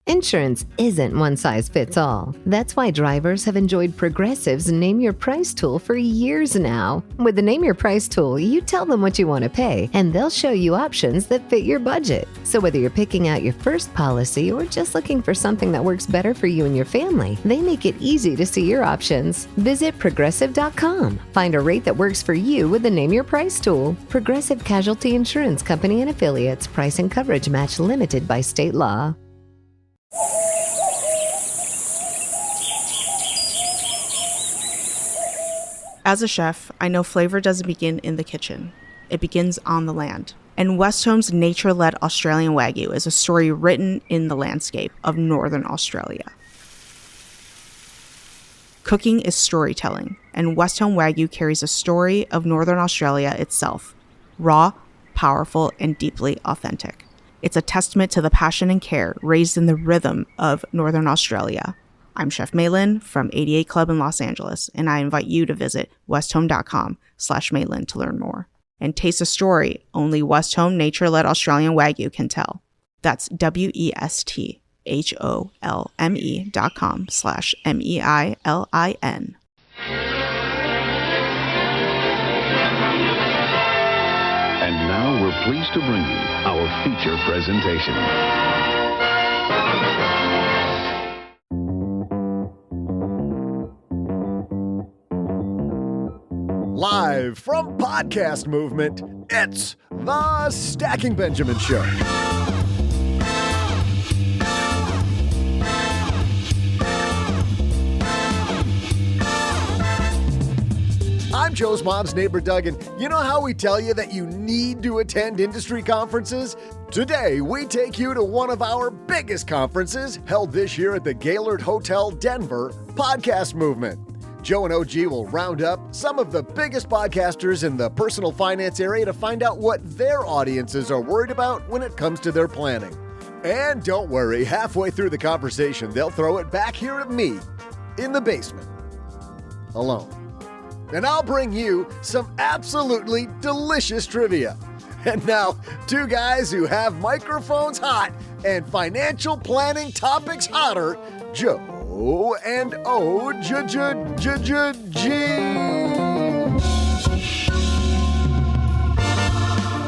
Insurance isn't one size fits all. That's why drivers have enjoyed Progressive's Name Your Price tool for years now. With the Name Your Price tool, you tell them what you want to pay, and they'll show you options that fit your budget. So whether you're picking out your first policy or just looking for something that works better for you and your family, they make it easy to see your options. Visit Progressive.com. Find a rate that works for you with the Name Your Price tool. Progressive Casualty Insurance Company and Affiliates. Price and coverage match limited by state law. As a chef, I know flavor doesn't begin in the kitchen. It begins on the land. And West Home's nature-led Australian Wagyu is a story written in the landscape of Northern Australia. Cooking is storytelling, and West Home Wagyu carries a story of Northern Australia itself. Raw, powerful, and deeply authentic. It's a testament to the passion and care raised in the rhythm of Northern Australia. I'm Chef Maylin from 88 Club in Los Angeles, and I invite you to visit westhome.com/Maylin to learn more and taste a story only West Home nature-led Australian Wagyu can tell. That's WESTHOLME.com/MEILIN. And now we're pleased to bring you our feature presentation. Live from Podcast Movement, it's the Stacking Benjamin Show. I'm Joe's mom's neighbor, Doug, and you know how we tell you that you need to attend industry conferences? Today, we take you to one of our biggest conferences held this year at the Gaylord Hotel, Denver, Podcast Movement. Joe and OG will round up some of the biggest podcasters in the personal finance area to find out what their audiences are worried about when it comes to their planning. And don't worry, halfway through the conversation, they'll throw it back here at me in the basement, alone. And I'll bring you some absolutely delicious trivia. And now, two guys who have microphones hot and financial planning topics hotter, Joe and OG.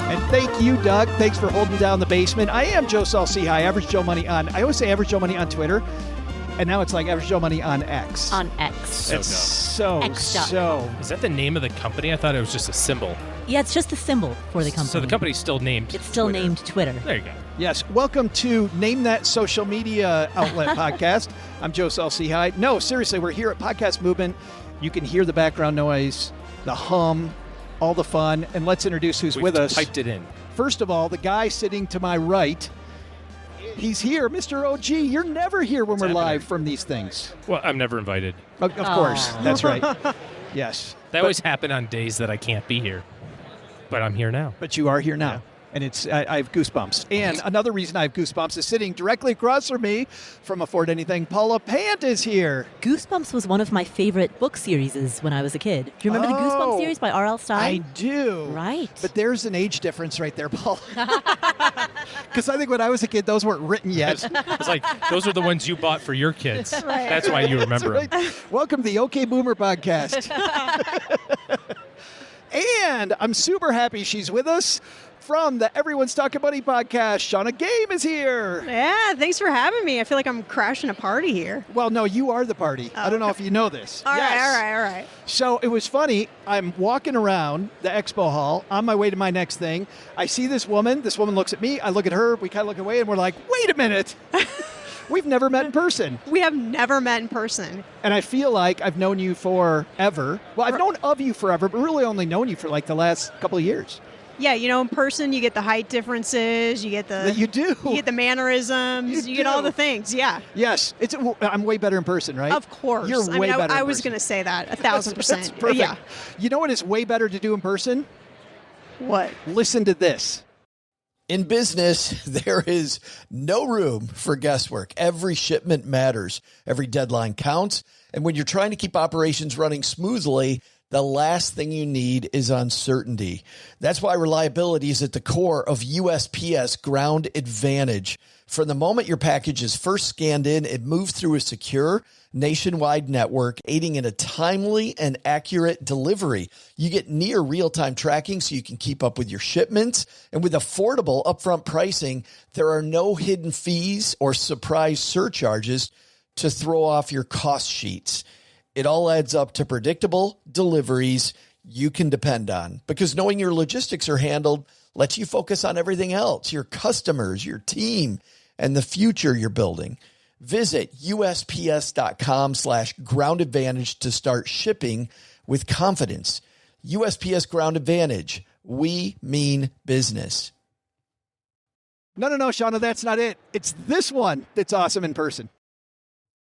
And thank you, Doug. Thanks for holding down the basement. I am Joe Saul-Sehy, Average Joe Money on, I always say Average Joe Money on Twitter. And now it's like Average Joe Money on X. On X. It's so. Is that the name of the company? I thought it was just a symbol. Yeah, it's just a symbol for the company. So the company's still named It's still Twitter. named Twitter. There you go. Yes. Welcome to Name That Social Media Outlet Podcast. I'm Joe Saul-Sehy. No, seriously, we're here at Podcast Movement. You can hear the background noise, the hum, all the fun. And let's introduce who's with us. Piped it in. First of all, the guy sitting to my right. He's here, Mr. OG. You're never here when we're live from these things. Well, I'm never invited. Of course. That's right. Yes. That always happen on days that I can't be here. But I'm here now. But you are here now. Yeah. And I have goosebumps. And another reason I have goosebumps is sitting directly across from me from Afford Anything, Paula Pant is here. Goosebumps was one of my favorite book series when I was a kid. Do you remember the Goosebumps series by R.L. Stein? I do. Right. But there's an age difference right there, Paula. Because I think when I was a kid, those weren't written yet. It's like, those are the ones you bought for your kids. Right. That's why you remember them. Welcome to the OK Boomer podcast. And I'm super happy she's with us. From the Everyone's Talking Money podcast, Shannah Game is here. Yeah, thanks for having me. I feel like I'm crashing a party here. Well, no, you are the party. I don't know if you know this. All right. So it was funny. I'm walking around the expo hall on my way to my next thing. I see this woman. This woman looks at me. I look at her. We kind of look away, and we're like, wait a minute. We've never met in person. We have never met in person. And I feel like I've known you forever. Well, I've known of you forever, but really only known you for like the last couple of years. Yeah, in person you get the height differences, you get the you do. You get the mannerisms, you get all the things. Yeah. Yes, I'm way better in person, right? Of course. You're way better. I was going to say that 1,000%. That's perfect. Yeah. You know what is way better to do in person? What? Listen to this. In business, there is no room for guesswork. Every shipment matters. Every deadline counts. And when you're trying to keep operations running smoothly, The last thing you need is uncertainty. That's why reliability is at the core of USPS Ground Advantage. From the moment your package is first scanned in, it moves through a secure nationwide network, aiding in a timely and accurate delivery. You get near real-time tracking so you can keep up with your shipments. And with affordable upfront pricing, there are no hidden fees or surprise surcharges to throw off your cost sheets. It all adds up to predictable deliveries you can depend on, because knowing your logistics are handled lets you focus on everything else, your customers, your team, and the future you're building. Visit USPS.com/Ground Advantage to start shipping with confidence. USPS Ground Advantage. We mean business. No, Shannah, that's not it. It's this one that's awesome in person.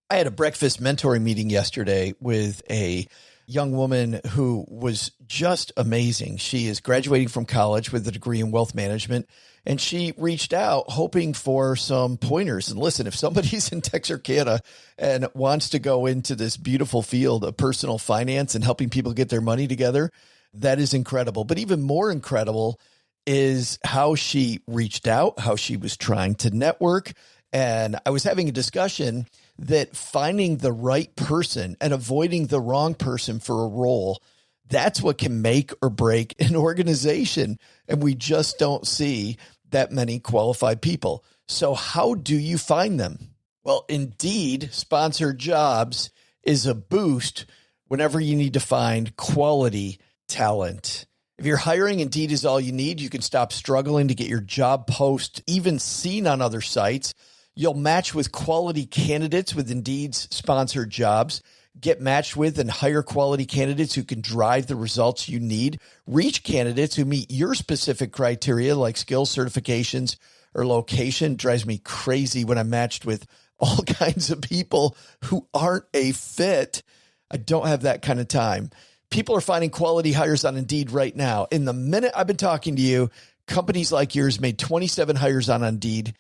I had a breakfast mentoring meeting yesterday with a young woman who was just amazing. She is graduating from college with a degree in wealth management, and she reached out hoping for some pointers. And listen, if somebody's in Texarkana and wants to go into this beautiful field of personal finance and helping people get their money together, that is incredible. But even more incredible is how she reached out, how she was trying to network. And I was having a discussion that finding the right person and avoiding the wrong person for a role, that's what can make or break an organization. And we just don't see that many qualified people. So how do you find them? Well, Indeed sponsored jobs is a boost whenever you need to find quality talent. If you're hiring, Indeed is all you need. You can stop struggling to get your job post even seen on other sites. You'll match with quality candidates with Indeed's sponsored jobs. Get matched with and hire quality candidates who can drive the results you need. Reach candidates who meet your specific criteria like skills, certifications, or location. It drives me crazy when I'm matched with all kinds of people who aren't a fit. I don't have that kind of time. People are finding quality hires on Indeed right now. In the minute I've been talking to you, companies like yours made 27 hires on Indeed,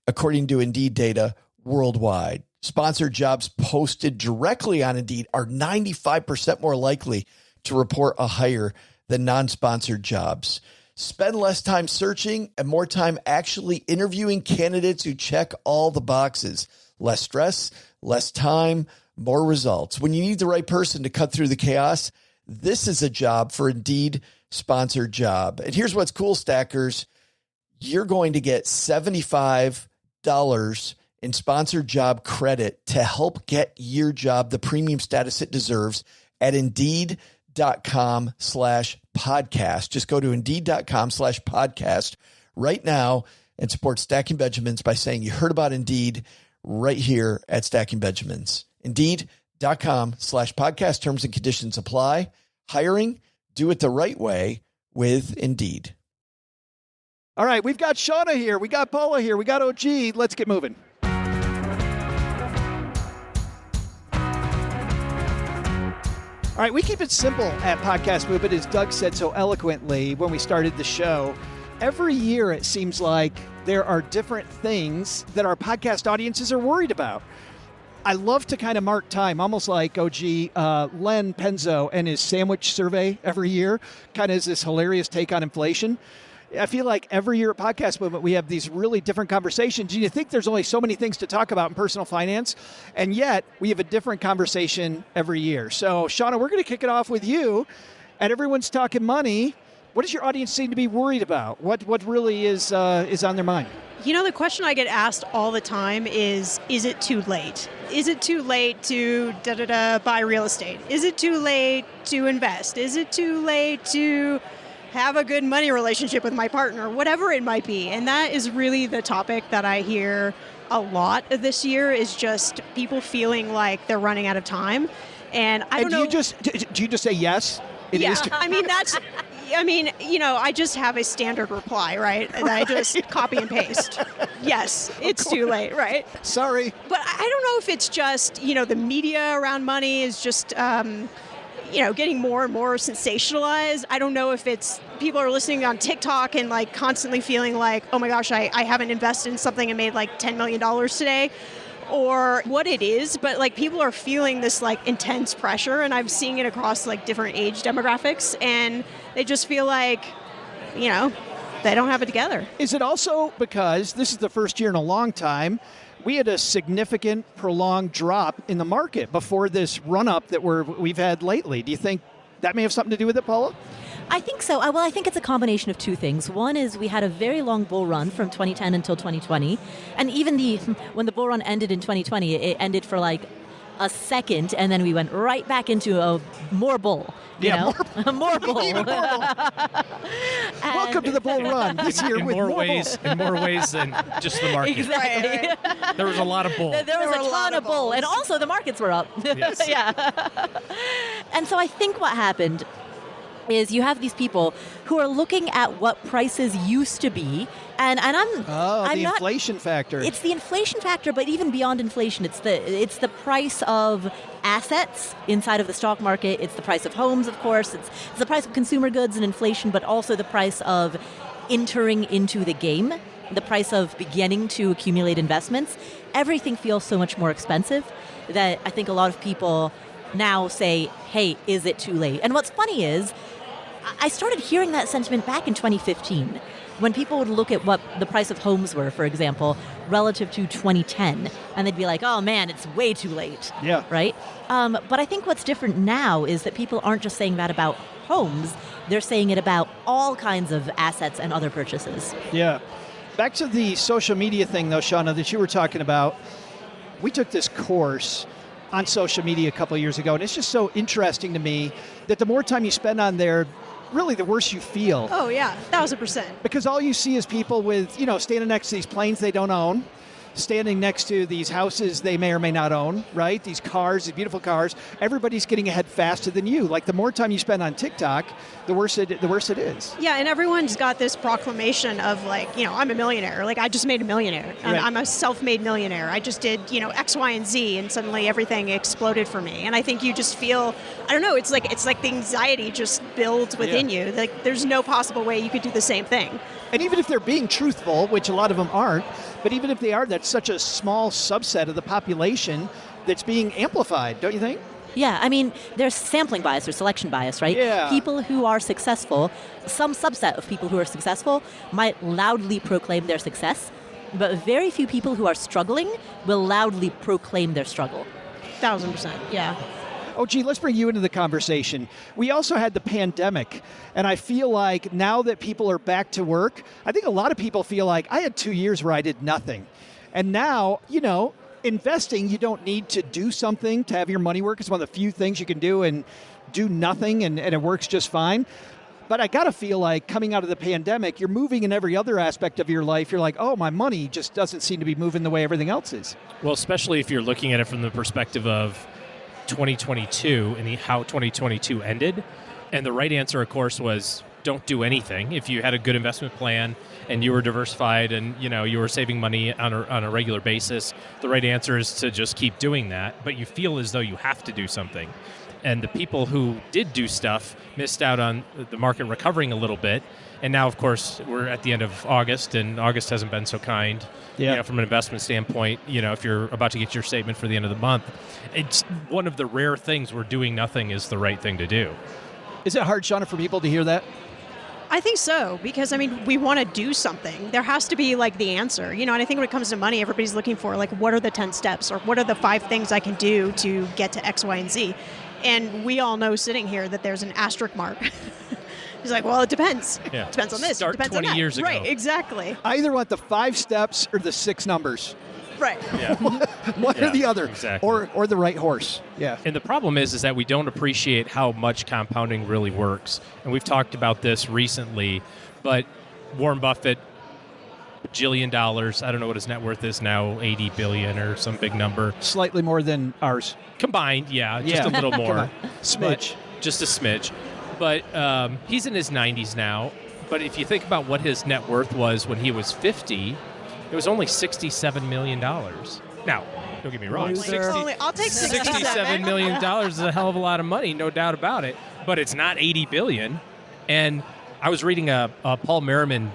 according to Indeed data worldwide. Sponsored jobs posted directly on Indeed are 95% more likely to report a hire than non-sponsored jobs. Spend less time searching and more time actually interviewing candidates who check all the boxes. Less stress, less time, more results. When you need the right person to cut through the chaos, this is a job for Indeed sponsored job. And here's what's cool, stackers. You're going to get $75 in sponsored job credit to help get your job the premium status it deserves at Indeed.com/podcast. Just go to Indeed.com/podcast right now and support Stacking Benjamins by saying you heard about Indeed right here at Stacking Benjamins. Indeed.com/podcast. Terms and conditions apply. Hiring, do it the right way with Indeed. All right, we've got Shannah here. We got Paula here. We got OG. Let's get moving. All right, we keep it simple at Podcast Movement, as Doug said so eloquently when we started the show. Every year, it seems like there are different things that our podcast audiences are worried about. I love to kind of mark time, almost like OG Len Penzo and his sandwich survey every year, kind of is this hilarious take on inflation. I feel like every year at Podcast Movement, we have these really different conversations. And you think there's only so many things to talk about in personal finance, and yet we have a different conversation every year. So, Shannah, we're going to kick it off with you. And everyone's talking money. What does your audience seem to be worried about? What really is on their mind? You know, the question I get asked all the time is it too late? Is it too late to buy real estate? Is it too late to invest? Is it too late to have a good money relationship with my partner? Whatever it might be. And that is really the topic that I hear a lot this year, is just people feeling like they're running out of time. And I don't know. Do you just say yes? It is too- I just have a standard reply, right? And I just copy and paste. Yes, it's too late, right? Sorry. But I don't know if it's just, the media around money is just, getting more and more sensationalized. I don't know if it's people are listening on TikTok and constantly feeling like, oh my gosh, I haven't invested in something and made $10 million today. or what it is, but like people are feeling this like intense pressure, and I'm seeing it across like different age demographics, and they just feel like, you know, they don't have it together. Is it also because this is the first year in a long time we had a significant prolonged drop in the market before this run-up that we've had lately? Do you think that may have something to do with it, Paula? I think so. Well, I think it's a combination of two things. One is we had a very long bull run from 2010 until 2020. And even when the bull run ended in 2020, it ended for like a second, and then we went right back into a more bull. You know? More bull. Even more bull. Welcome to the bull run this year with more ways. In more ways than just the market. Exactly. Right. There was a lot of bull. There was a ton of bull, and also the markets were up. Yes. Yeah. And so I think what happened is you have these people who are looking at what prices used to be, and I'm the not, inflation factor. It's the inflation factor, but even beyond inflation, it's the price of assets inside of the stock market. It's the price of homes, of course. It's the price of consumer goods and inflation, but also the price of entering into the game, the price of beginning to accumulate investments. Everything feels so much more expensive that I think a lot of people now say, hey, is it too late? And what's funny is I started hearing that sentiment back in 2015 when people would look at what the price of homes were, for example, relative to 2010, and they'd be like, oh man, it's way too late. Yeah. Right? But I think what's different now is that people aren't just saying that about homes, they're saying it about all kinds of assets and other purchases. Yeah. Back to the social media thing, though, Shannah, that you were talking about. We took this course on social media a couple of years ago, and it's just so interesting to me that the more time you spend on there, really the worse you feel. Oh yeah, 1000%. Because all you see is people with, standing next to these planes they don't own, standing next to these houses they may or may not own, right? These cars, these beautiful cars. Everybody's getting ahead faster than you. Like the more time you spend on TikTok, the worse it is. Yeah, and everyone's got this proclamation of like, I'm a millionaire. Like I just made a millionaire. Right. I'm a self-made millionaire. I just did, X, Y, and Z, and suddenly everything exploded for me. And I think you just feel, I don't know, it's like the anxiety just builds within you. Like there's no possible way you could do the same thing. And even if they're being truthful, which a lot of them aren't, but even if they are, that's such a small subset of the population that's being amplified, don't you think? Yeah, I mean, there's sampling bias or selection bias, right? Yeah. People who are successful, some subset of people who are successful might loudly proclaim their success, but very few people who are struggling will loudly proclaim their struggle. 1000%, yeah. Oh, gee, let's bring you into the conversation. We also had the pandemic, and I feel like now that people are back to work, I think a lot of people feel like I had 2 years where I did nothing. And now, investing, you don't need to do something to have your money work. It's one of the few things you can do and do nothing, and it works just fine. But I got to feel like coming out of the pandemic, you're moving in every other aspect of your life. You're like, oh, my money just doesn't seem to be moving the way everything else is. Well, especially if you're looking at it from the perspective of 2022 and how 2022 ended. And the right answer, of course, was don't do anything. If you had a good investment plan and you were diversified and you were saving money on a regular basis, the right answer is to just keep doing that. But you feel as though you have to do something. And the people who did do stuff missed out on the market recovering a little bit. And now, of course, we're at the end of August, and August hasn't been so kind. Yeah. From an investment standpoint, if you're about to get your statement for the end of the month, it's one of the rare things where doing nothing is the right thing to do. Is it hard, Shannah, for people to hear that? I think so, because we want to do something. There has to be like the answer, and I think when it comes to money, everybody's looking for like, what are the 10 steps or what are the 5 things I can do to get to X, Y, and Z? And we all know sitting here that there's an asterisk mark. He's like, well, it depends. Yeah. Depends on this. Start depends 20 on that. years ago. Right, exactly. I either want the 5 steps or the 6 numbers. Right. Yeah. One or the other. Exactly. Or the right horse. Yeah. And the problem is that we don't appreciate how much compounding really works. And we've talked about this recently, but Warren Buffett, $1 jillion, I don't know what his net worth is now, 80 billion or some big number. Slightly more than ours. Combined, just a little more. Smidge. Just a smidge. But he's in his 90s now. But if you think about what his net worth was when he was 50, it was only $67 million. Now, don't get me wrong. I'll take $67 million is a hell of a lot of money, no doubt about it. But it's not $80 billion. And I was reading a Paul Merriman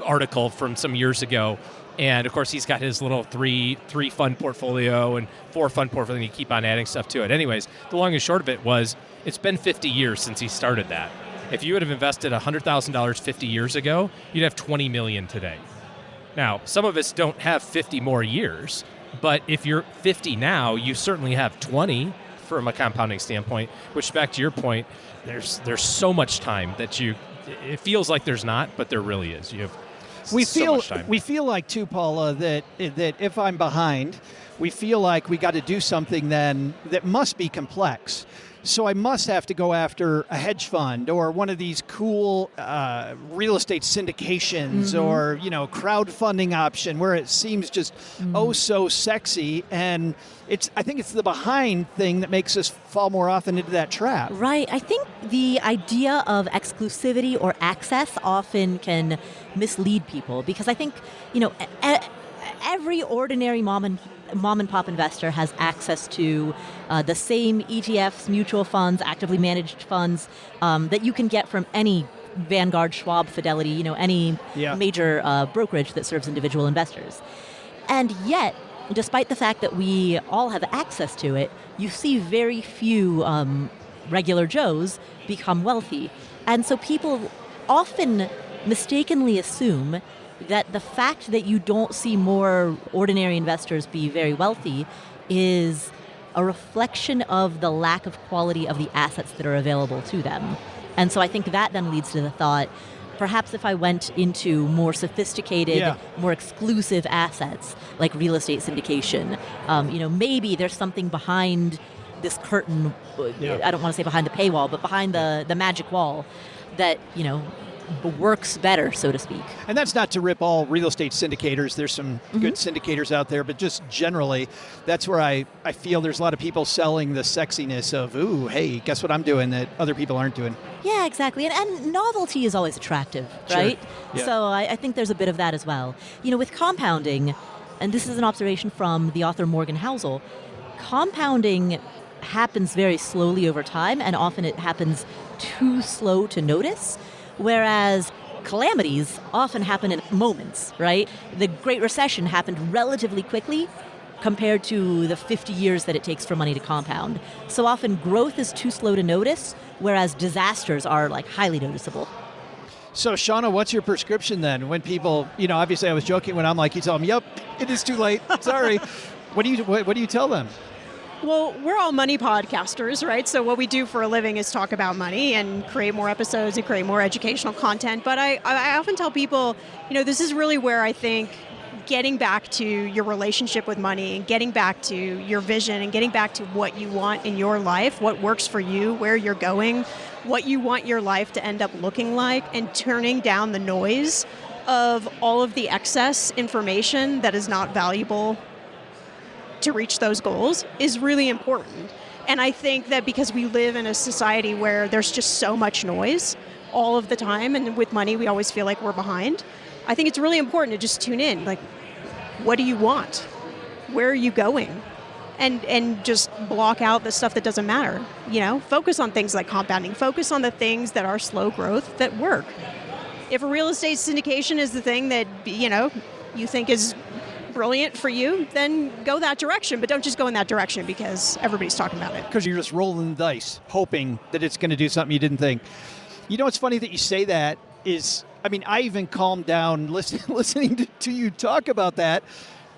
article from some years ago, And of course, he's got his little three fund portfolio and 4 fund portfolio, and you keep on adding stuff to it. Anyways, the long and short of it was, it's been 50 years since he started that. If you would have invested $100,000 50 years ago, you'd have $20 million today. Now, some of us don't have 50 more years, but if you're 50 now, you certainly have 20 from a compounding standpoint, which, back to your point, there's so much time that it feels like there's not, but there really is. You have so much time. We feel like, too, Paula, that if I'm behind, we feel like we got to do something then that must be complex. So I must have to go after a hedge fund or one of these cool real estate syndications or, crowdfunding option where it seems just so sexy. And I think it's the behind thing that makes us fall more often into that trap. Right. I think the idea of exclusivity or access often can mislead people because I think, every ordinary mom and pop investor has access to the same ETFs, mutual funds, actively managed funds that you can get from any Vanguard, Schwab, Fidelity, any major brokerage that serves individual investors. And yet, despite the fact that we all have access to it, you see very few regular Joes become wealthy. And so people often mistakenly assume that the fact that you don't see more ordinary investors be very wealthy is a reflection of the lack of quality of the assets that are available to them. And so I think that then leads to the thought, perhaps if I went into more sophisticated, more exclusive assets, like real estate syndication, maybe there's something behind this curtain, I don't want to say behind the paywall, but behind the magic wall that, works better, so to speak. And that's not to rip all real estate syndicators. There's some good syndicators out there, but just generally, that's where I feel there's a lot of people selling the sexiness of, ooh, hey, guess what I'm doing that other people aren't doing. Yeah, exactly. And novelty is always attractive, right? Yeah. So I think there's a bit of that as well. With compounding, and this is an observation from the author Morgan Housel, compounding happens very slowly over time, and often it happens too slow to notice. Whereas calamities often happen in moments, right? The Great Recession happened relatively quickly compared to the 50 years that it takes for money to compound. So often growth is too slow to notice, whereas disasters are highly noticeable. So, Shannah, what's your prescription then? When people, obviously I was joking when I'm like, you tell them, yep, it is too late, sorry. What do you tell them? Well, we're all money podcasters, right? So what we do for a living is talk about money and create more episodes and create more educational content. But I often tell people, this is really where I think getting back to your relationship with money and getting back to your vision and getting back to what you want in your life, what works for you, where you're going, what you want your life to end up looking like, and turning down the noise of all of the excess information that is not valuable to reach those goals is really important. And I think that because we live in a society where there's just so much noise all of the time, and with money we always feel like we're behind, I think it's really important to just tune in. What do you want? Where are you going? And just block out the stuff that doesn't matter. Focus on things like compounding. Focus on the things that are slow growth that work. If a real estate syndication is the thing that, you think is brilliant for you, then go that direction. But don't just go in that direction because everybody's talking about it. Because you're just rolling the dice, hoping that it's going to do something you didn't think. What's funny that you say that is, I even calmed down listening to you talk about that.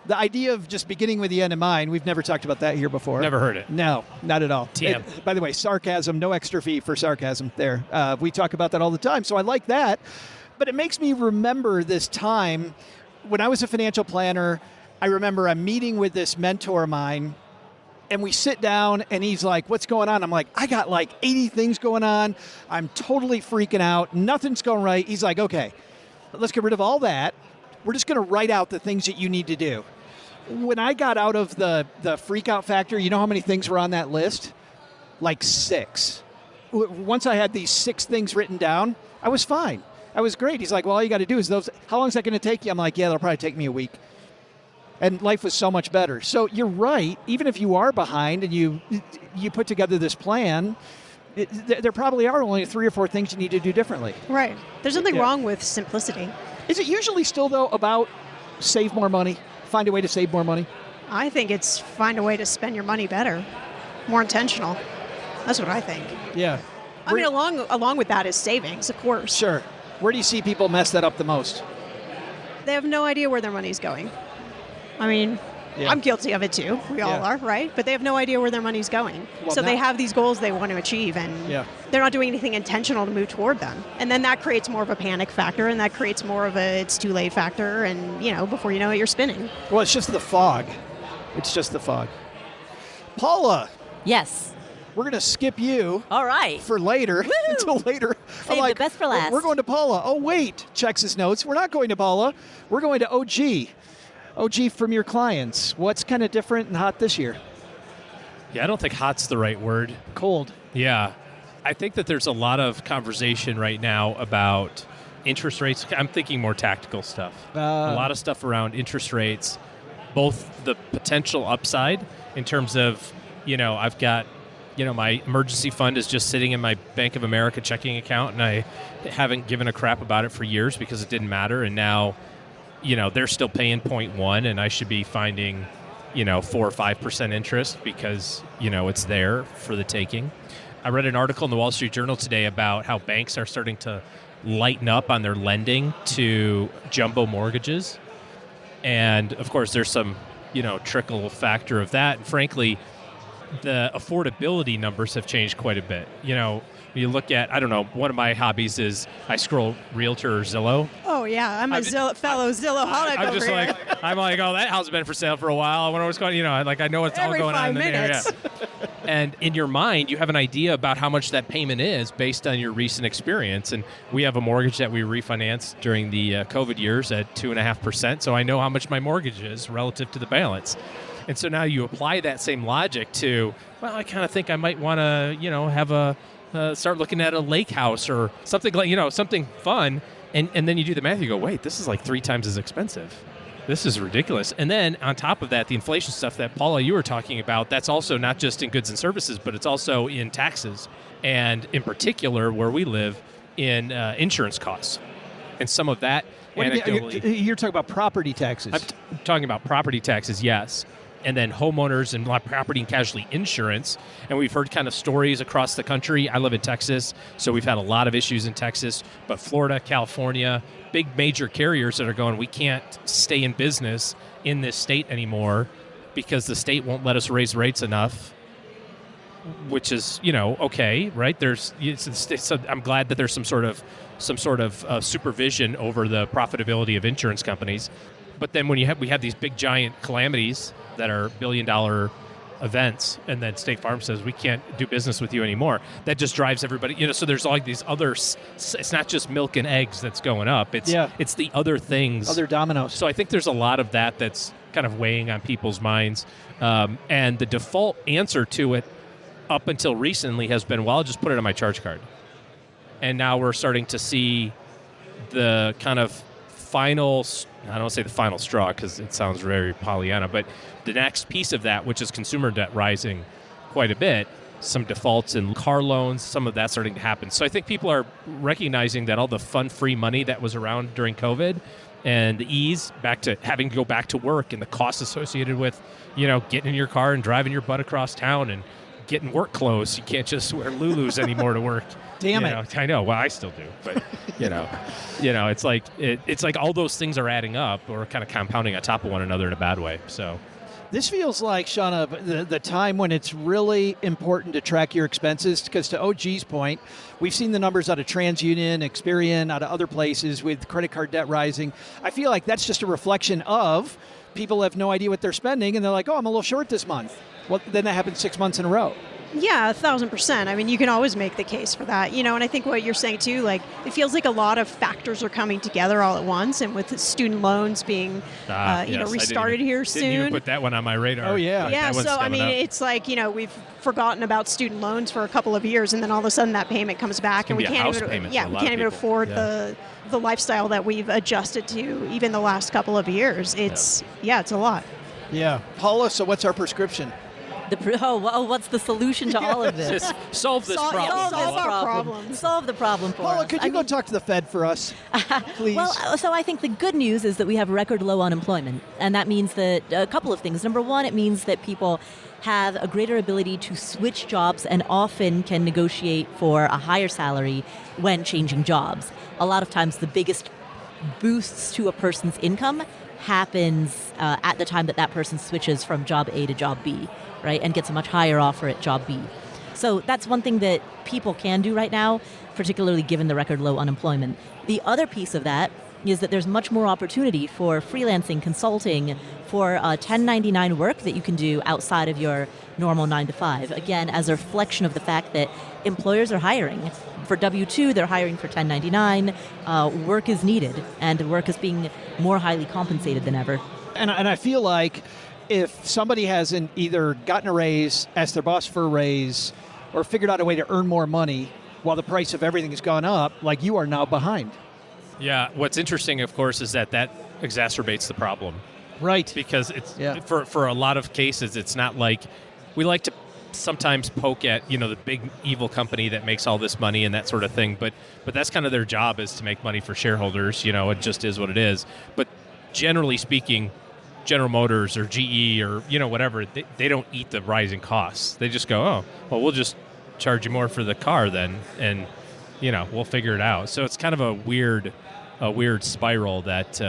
The idea of just beginning with the end in mind, we've never talked about that here before. Never heard it. No, not at all. TM. By the way, sarcasm, no extra fee for sarcasm there. We talk about that all the time, so I like that. But it makes me remember this time when I was a financial planner. I remember I'm meeting with this mentor of mine, and we sit down, and he's like, what's going on? I'm like, I got 80 things going on. I'm totally freaking out. Nothing's going right. He's like, okay, let's get rid of all that. We're just going to write out the things that you need to do. When I got out of the freak out factor, you know how many things were on that list? 6. Once I had these 6 things written down, I was fine. I was great. He's like, well, all you got to do is those. How long is that going to take you? I'm like, yeah, that'll probably take me a week. And life was so much better. So you're right. Even if you are behind and you put together this plan, there probably are only 3 or 4 things you need to do differently. Right. There's nothing wrong with simplicity. Is it usually still, though, about save more money, find a way to save more money? I think it's find a way to spend your money better, more intentional. That's what I think. Yeah. I mean, along with that is savings, of course. Sure. Where do you see people mess that up the most? They have no idea where their money's going. I mean, I'm guilty of it too. We all are, right? But they have no idea where their money's going. Well, so they have these goals they want to achieve, and they're not doing anything intentional to move toward them. And then that creates more of a panic factor, and that creates more of a it's too late factor, and, before you know it, you're spinning. Well, it's just the fog. It's just the fog. Paula. Yes. We're going to skip you. All right. For later. Until later. Save the best for last. We're going to Paula. Oh, wait. Checks his notes. We're not going to Paula. We're going to OG. OG from your clients. What's kind of different and hot this year? Yeah, I don't think hot's the right word. Cold. Yeah. I think that there's a lot of conversation right now about interest rates. I'm thinking more tactical stuff. A lot of stuff around interest rates, both the potential upside in terms of, I've got, my emergency fund is just sitting in my Bank of America checking account, and I haven't given a crap about it for years because it didn't matter. And now, they're still paying 0.1, and I should be finding, 4 or 5% interest because, it's there for the taking. I read an article in the Wall Street Journal today about how banks are starting to lighten up on their lending to jumbo mortgages. And, of course, there's some, trickle factor of that. And, frankly, the affordability numbers have changed quite a bit. You look at, I don't know, one of my hobbies is I scroll Realtor or Zillow. Oh, yeah. I'm a fellow Zillow holic I'm over just here. I'm like, oh, that house has been for sale for a while. I wonder what's going on. I know what's all going on in the area. And in your mind, you have an idea about how much that payment is based on your recent experience. And we have a mortgage that we refinanced during the COVID years at 2.5%. So I know how much my mortgage is relative to the balance. And so now you apply that same logic to, well, I kind of think I might want to, have start looking at a lake house or something like, something fun. And then you do the math, you go, wait, this is like 3 times as expensive. This is ridiculous. And then on top of that, the inflation stuff that Paula, you were talking about, that's also not just in goods and services, but it's also in taxes. And in particular, where we live, in insurance costs. And some of that, anecdotally. You're talking about property taxes. I'm talking about property taxes, yes. And then homeowners and property and casualty insurance. And we've heard kind of stories across the country. I live in Texas, so we've had a lot of issues in Texas. But Florida, California, big major carriers that are going, we can't stay in business in this state anymore because the state won't let us raise rates enough, which is, okay, right? I'm glad that there's some sort of supervision over the profitability of insurance companies. But then when we have these big giant calamities that are billion-dollar events, and then State Farm says we can't do business with you anymore, that just drives everybody. So there's all these other. It's not just milk and eggs that's going up. It's the other things, other dominoes. So I think there's a lot of that that's kind of weighing on people's minds, and the default answer to it up until recently has been, well, I'll just put it on my charge card. And now we're starting to see the kind of final, I don't want to say the final straw because it sounds very Pollyanna, but the next piece of that, which is consumer debt rising quite a bit, some defaults in car loans, some of that starting to happen. So I think people are recognizing that all the fun-free money that was around during COVID and the ease back to having to go back to work and the costs associated with, getting in your car and driving your butt across town and getting work clothes. You can't just wear Lulus anymore to work. Damn it. I know. Well, I still do, but it's like it's like all those things are adding up or kind of compounding on top of one another in a bad way. So this feels like, Shannah, the time when it's really important to track your expenses, because to OG's point, we've seen the numbers out of TransUnion, Experian, out of other places with credit card debt rising. I feel like that's just a reflection of people have no idea what they're spending, and they're like, oh, I'm a little short this month. Well, then that happens 6 months in a row. Yeah, 1,000%. I mean, you can always make the case for that, and I think what you're saying too, like, it feels like a lot of factors are coming together all at once, and with student loans being, restarted here soon. Didn't even put that one on my radar. Oh, yeah. Yeah, so, I mean, it's like, we've forgotten about student loans for a couple of years, and then all of a sudden that payment comes back, and we can't even afford the lifestyle that we've adjusted to even the last couple of years. It's a lot. Yeah. Paula, so what's our prescription? What's the solution to all of this? Just solve this problem. Solve our problems. Solve the problem for Paula, us. could you go talk to the Fed for us, please? Well, so I think the good news is that we have record low unemployment. And that means that a couple of things. Number one, it means that people have a greater ability to switch jobs and often can negotiate for a higher salary when changing jobs. A lot of times the biggest boosts to a person's income happens at the time that that person switches from job A to job B, right, and gets a much higher offer at job B. So that's one thing that people can do right now, particularly given the record low unemployment. The other piece of that is that there's much more opportunity for freelancing, consulting, for 1099 work that you can do outside of your normal 9 to 5. Again, as a reflection of the fact that employers are hiring. For W-2, they're hiring for 1099. Work is needed, and work is being more highly compensated than ever. And I feel like if somebody hasn't either gotten a raise, asked their boss for a raise, or figured out a way to earn more money while the price of everything has gone up, like you are now behind. Yeah, what's interesting, of course, is that exacerbates the problem. Right. Because it's for a lot of cases, it's not like we like to sometimes poke at, the big evil company that makes all this money and that sort of thing, but that's kind of their job, is to make money for shareholders. It just is what it is. But generally speaking, General Motors or GE or whatever, they don't eat the rising costs. They just go, oh, well, we'll just charge you more for the car then, and we'll figure it out. So it's kind of a weird spiral that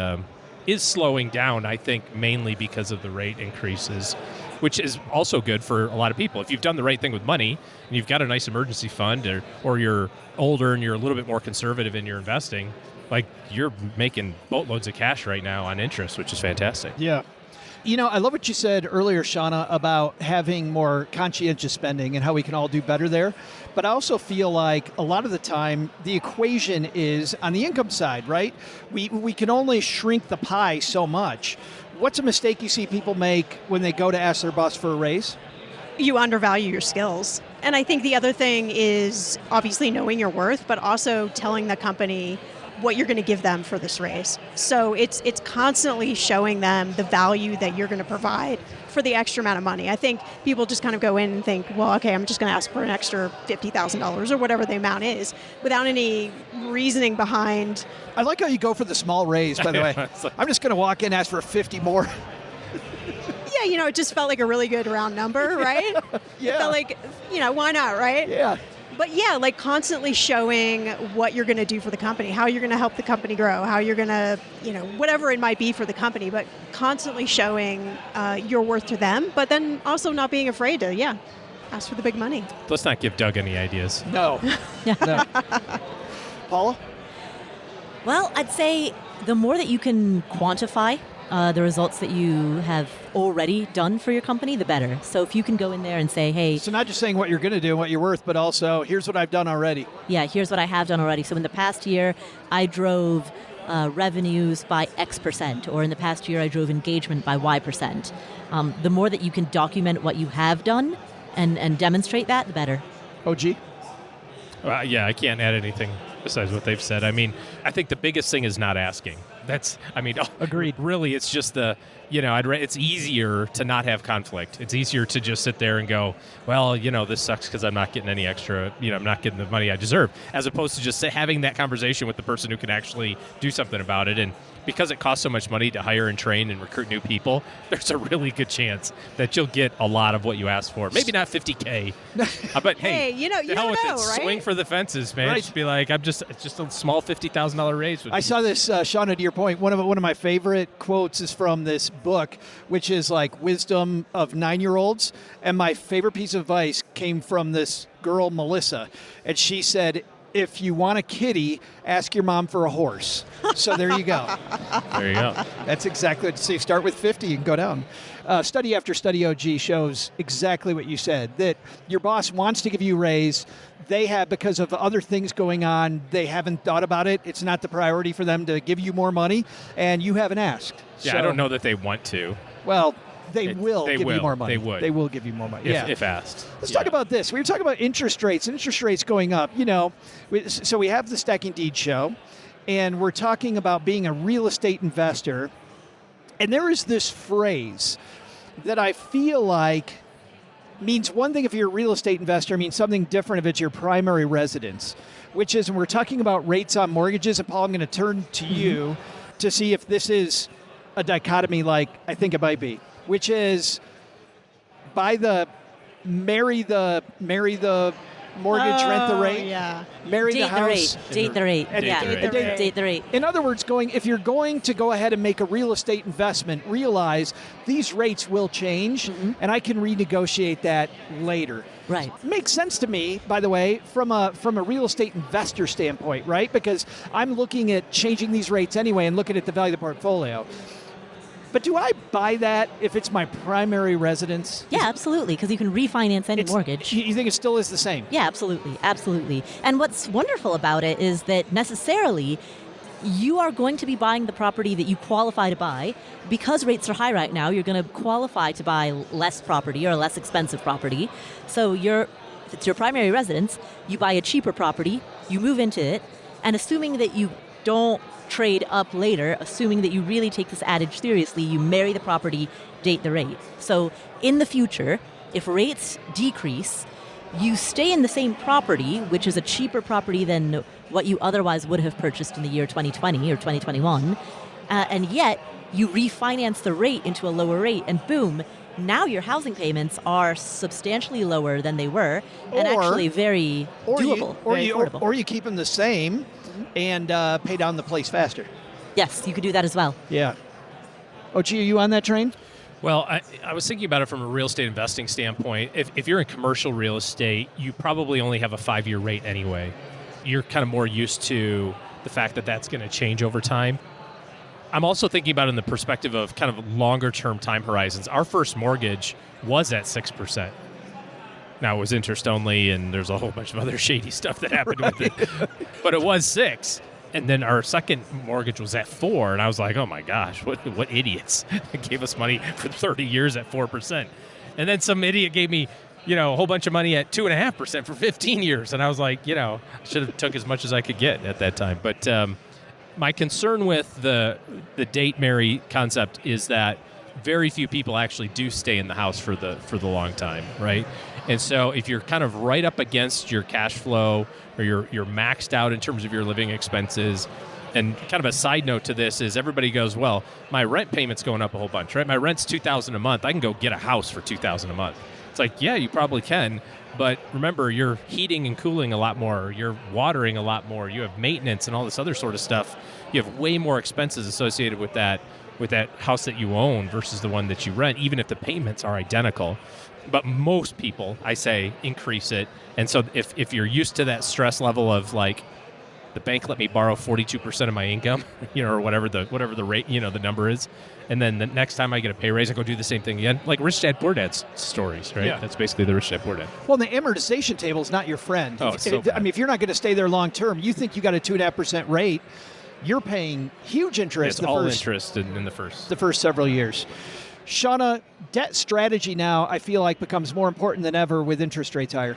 is slowing down, I think, mainly because of the rate increases, which is also good for a lot of people. If you've done the right thing with money and you've got a nice emergency fund, or you're older and you're a little bit more conservative in your investing, like, you're making boatloads of cash right now on interest, which is fantastic. Yeah. I love what you said earlier, Shannah, about having more conscientious spending and how we can all do better there. But I also feel like a lot of the time the equation is on the income side, right? We can only shrink the pie so much. What's a mistake you see people make when they go to ask their boss for a raise? You undervalue your skills. And I think the other thing is obviously knowing your worth, but also telling the company what you're going to give them for this raise. So it's constantly showing them the value that you're going to provide for the extra amount of money. I think people just kind of go in and think, well, okay, I'm just going to ask for an extra $50,000 or whatever the amount is, without any reasoning behind. I like how you go for the small raise, by the way. I'm just going to walk in and ask for 50 more. Yeah, it just felt like a really good round number, right? Yeah. It felt like, why not, right? Yeah. But yeah, like constantly showing what you're going to do for the company, how you're going to help the company grow, how you're going to, whatever it might be for the company, but constantly showing your worth to them, but then also not being afraid to, ask for the big money. Let's not give Doug any ideas. No. No. Paula? Well, I'd say the more that you can quantify the results that you have already done for your company, the better. So if you can go in there and say, hey... So not just saying what you're going to do and what you're worth, but also, here's what I've done already. Yeah, here's what I have done already. So in the past year, I drove revenues by X%, or in the past year, I drove engagement by Y%. The more that you can document what you have done and demonstrate that, the better. OG? Yeah, I can't add anything besides what they've said. I mean, I think the biggest thing is not asking. Agreed. Really, it's just it's easier to not have conflict. It's easier to just sit there and go, well, this sucks because I'm not getting any extra, I'm not getting the money I deserve, as opposed to just having that conversation with the person who can actually do something about it. And because it costs so much money to hire and train and recruit new people, there's a really good chance that you'll get a lot of what you asked for. Maybe not $50K, but hey, you never know, right? Swing for the fences, man. Right. Just be like, it's just a small $50,000 raise. I saw this, Shannah, to your point, one of my favorite quotes is from this book, which is like wisdom of 9-year-olds. And my favorite piece of advice came from this girl, Melissa. And she said, if you want a kitty, ask your mom for a horse. So there you go. There you go. That's exactly what. So you start with 50 and go down. Study after study, OG, shows exactly what you said, that your boss wants to give you a raise. They have, because of other things going on, they haven't thought about it. It's not the priority for them to give you more money, and you haven't asked. Yeah, so, I don't know that they want to. Well, they will give you more money. They would. They will give you more money. If asked. Let's talk about this. We were talking about interest rates going up. So we have the Stacking Deed show, and we're talking about being a real estate investor. And there is this phrase that I feel like means one thing if you're a real estate investor, means something different if it's your primary residence, which is when we're talking about rates on mortgages, and Paul, I'm going to turn to you to see if this is a dichotomy like I think it might be, which is marry the mortgage, rent the rate, marry the house, date the rate, date the rate. In other words, if you're going to go ahead and make a real estate investment, realize these rates will change, and I can renegotiate that later. Right. Makes sense to me, by the way, from a real estate investor standpoint, right? Because I'm looking at changing these rates anyway and looking at the value of the portfolio. But do I buy that if it's my primary residence? Yeah, absolutely, because you can refinance any mortgage. You think it still is the same? Yeah, absolutely. And what's wonderful about it is that necessarily you are going to be buying the property that you qualify to buy. Because rates are high right now, you're going to qualify to buy less property or less expensive property. So if it's your primary residence, you buy a cheaper property, you move into it, and assuming that you don't trade up later, assuming that you really take this adage seriously, you marry the property, date the rate. So in the future, if rates decrease, you stay in the same property, which is a cheaper property than what you otherwise would have purchased in the year 2020 or 2021, and yet you refinance the rate into a lower rate, and boom, now your housing payments are substantially lower than they were, and actually very doable, very affordable. Or you keep them the same and pay down the place faster. Yes, you could do that as well. Yeah. Ochi, are you on that train? Well, I was thinking about it from a real estate investing standpoint. If you're in commercial real estate, you probably only have a 5-year rate anyway. You're kind of more used to the fact that that's going to change over time. I'm also thinking about it in the perspective of kind of longer-term time horizons. Our first mortgage was at 6%. Now, it was interest only, and there's a whole bunch of other shady stuff that happened with it. But it was 6. And then our second mortgage was at 4. And I was like, oh, my gosh, what idiots gave us money for 30 years at 4%. And then some idiot gave me, a whole bunch of money at 2.5% for 15 years. And I was like, I should have took as much as I could get at that time. But my concern with the date marry concept is that very few people actually do stay in the house for the long time, right? And so if you're kind of right up against your cash flow or you're maxed out in terms of your living expenses, and kind of a side note to this is everybody goes, well, my rent payment's going up a whole bunch, right? My rent's $2,000 a month. I can go get a house for $2,000 a month. It's like, yeah, you probably can. But remember, you're heating and cooling a lot more. You're watering a lot more. You have maintenance and all this other sort of stuff. You have way more expenses associated with that house that you own versus the one that you rent, even if the payments are identical. But most people, I say, increase it. And so if you're used to that stress level of like, the bank let me borrow 42% of my income, or whatever the rate, the number is, and then the next time I get a pay raise, I go do the same thing again. Like Rich Dad Poor Dad's stories, right? Yeah. That's basically the Rich Dad Poor Dad. Well, the amortization table is not your friend. Oh, it's so bad. I mean, if you're not going to stay there long term, you think you got a 2.5% rate, you're paying huge interest. It's all interest in the first several years. Shannah, debt strategy now, I feel like, becomes more important than ever with interest rates higher.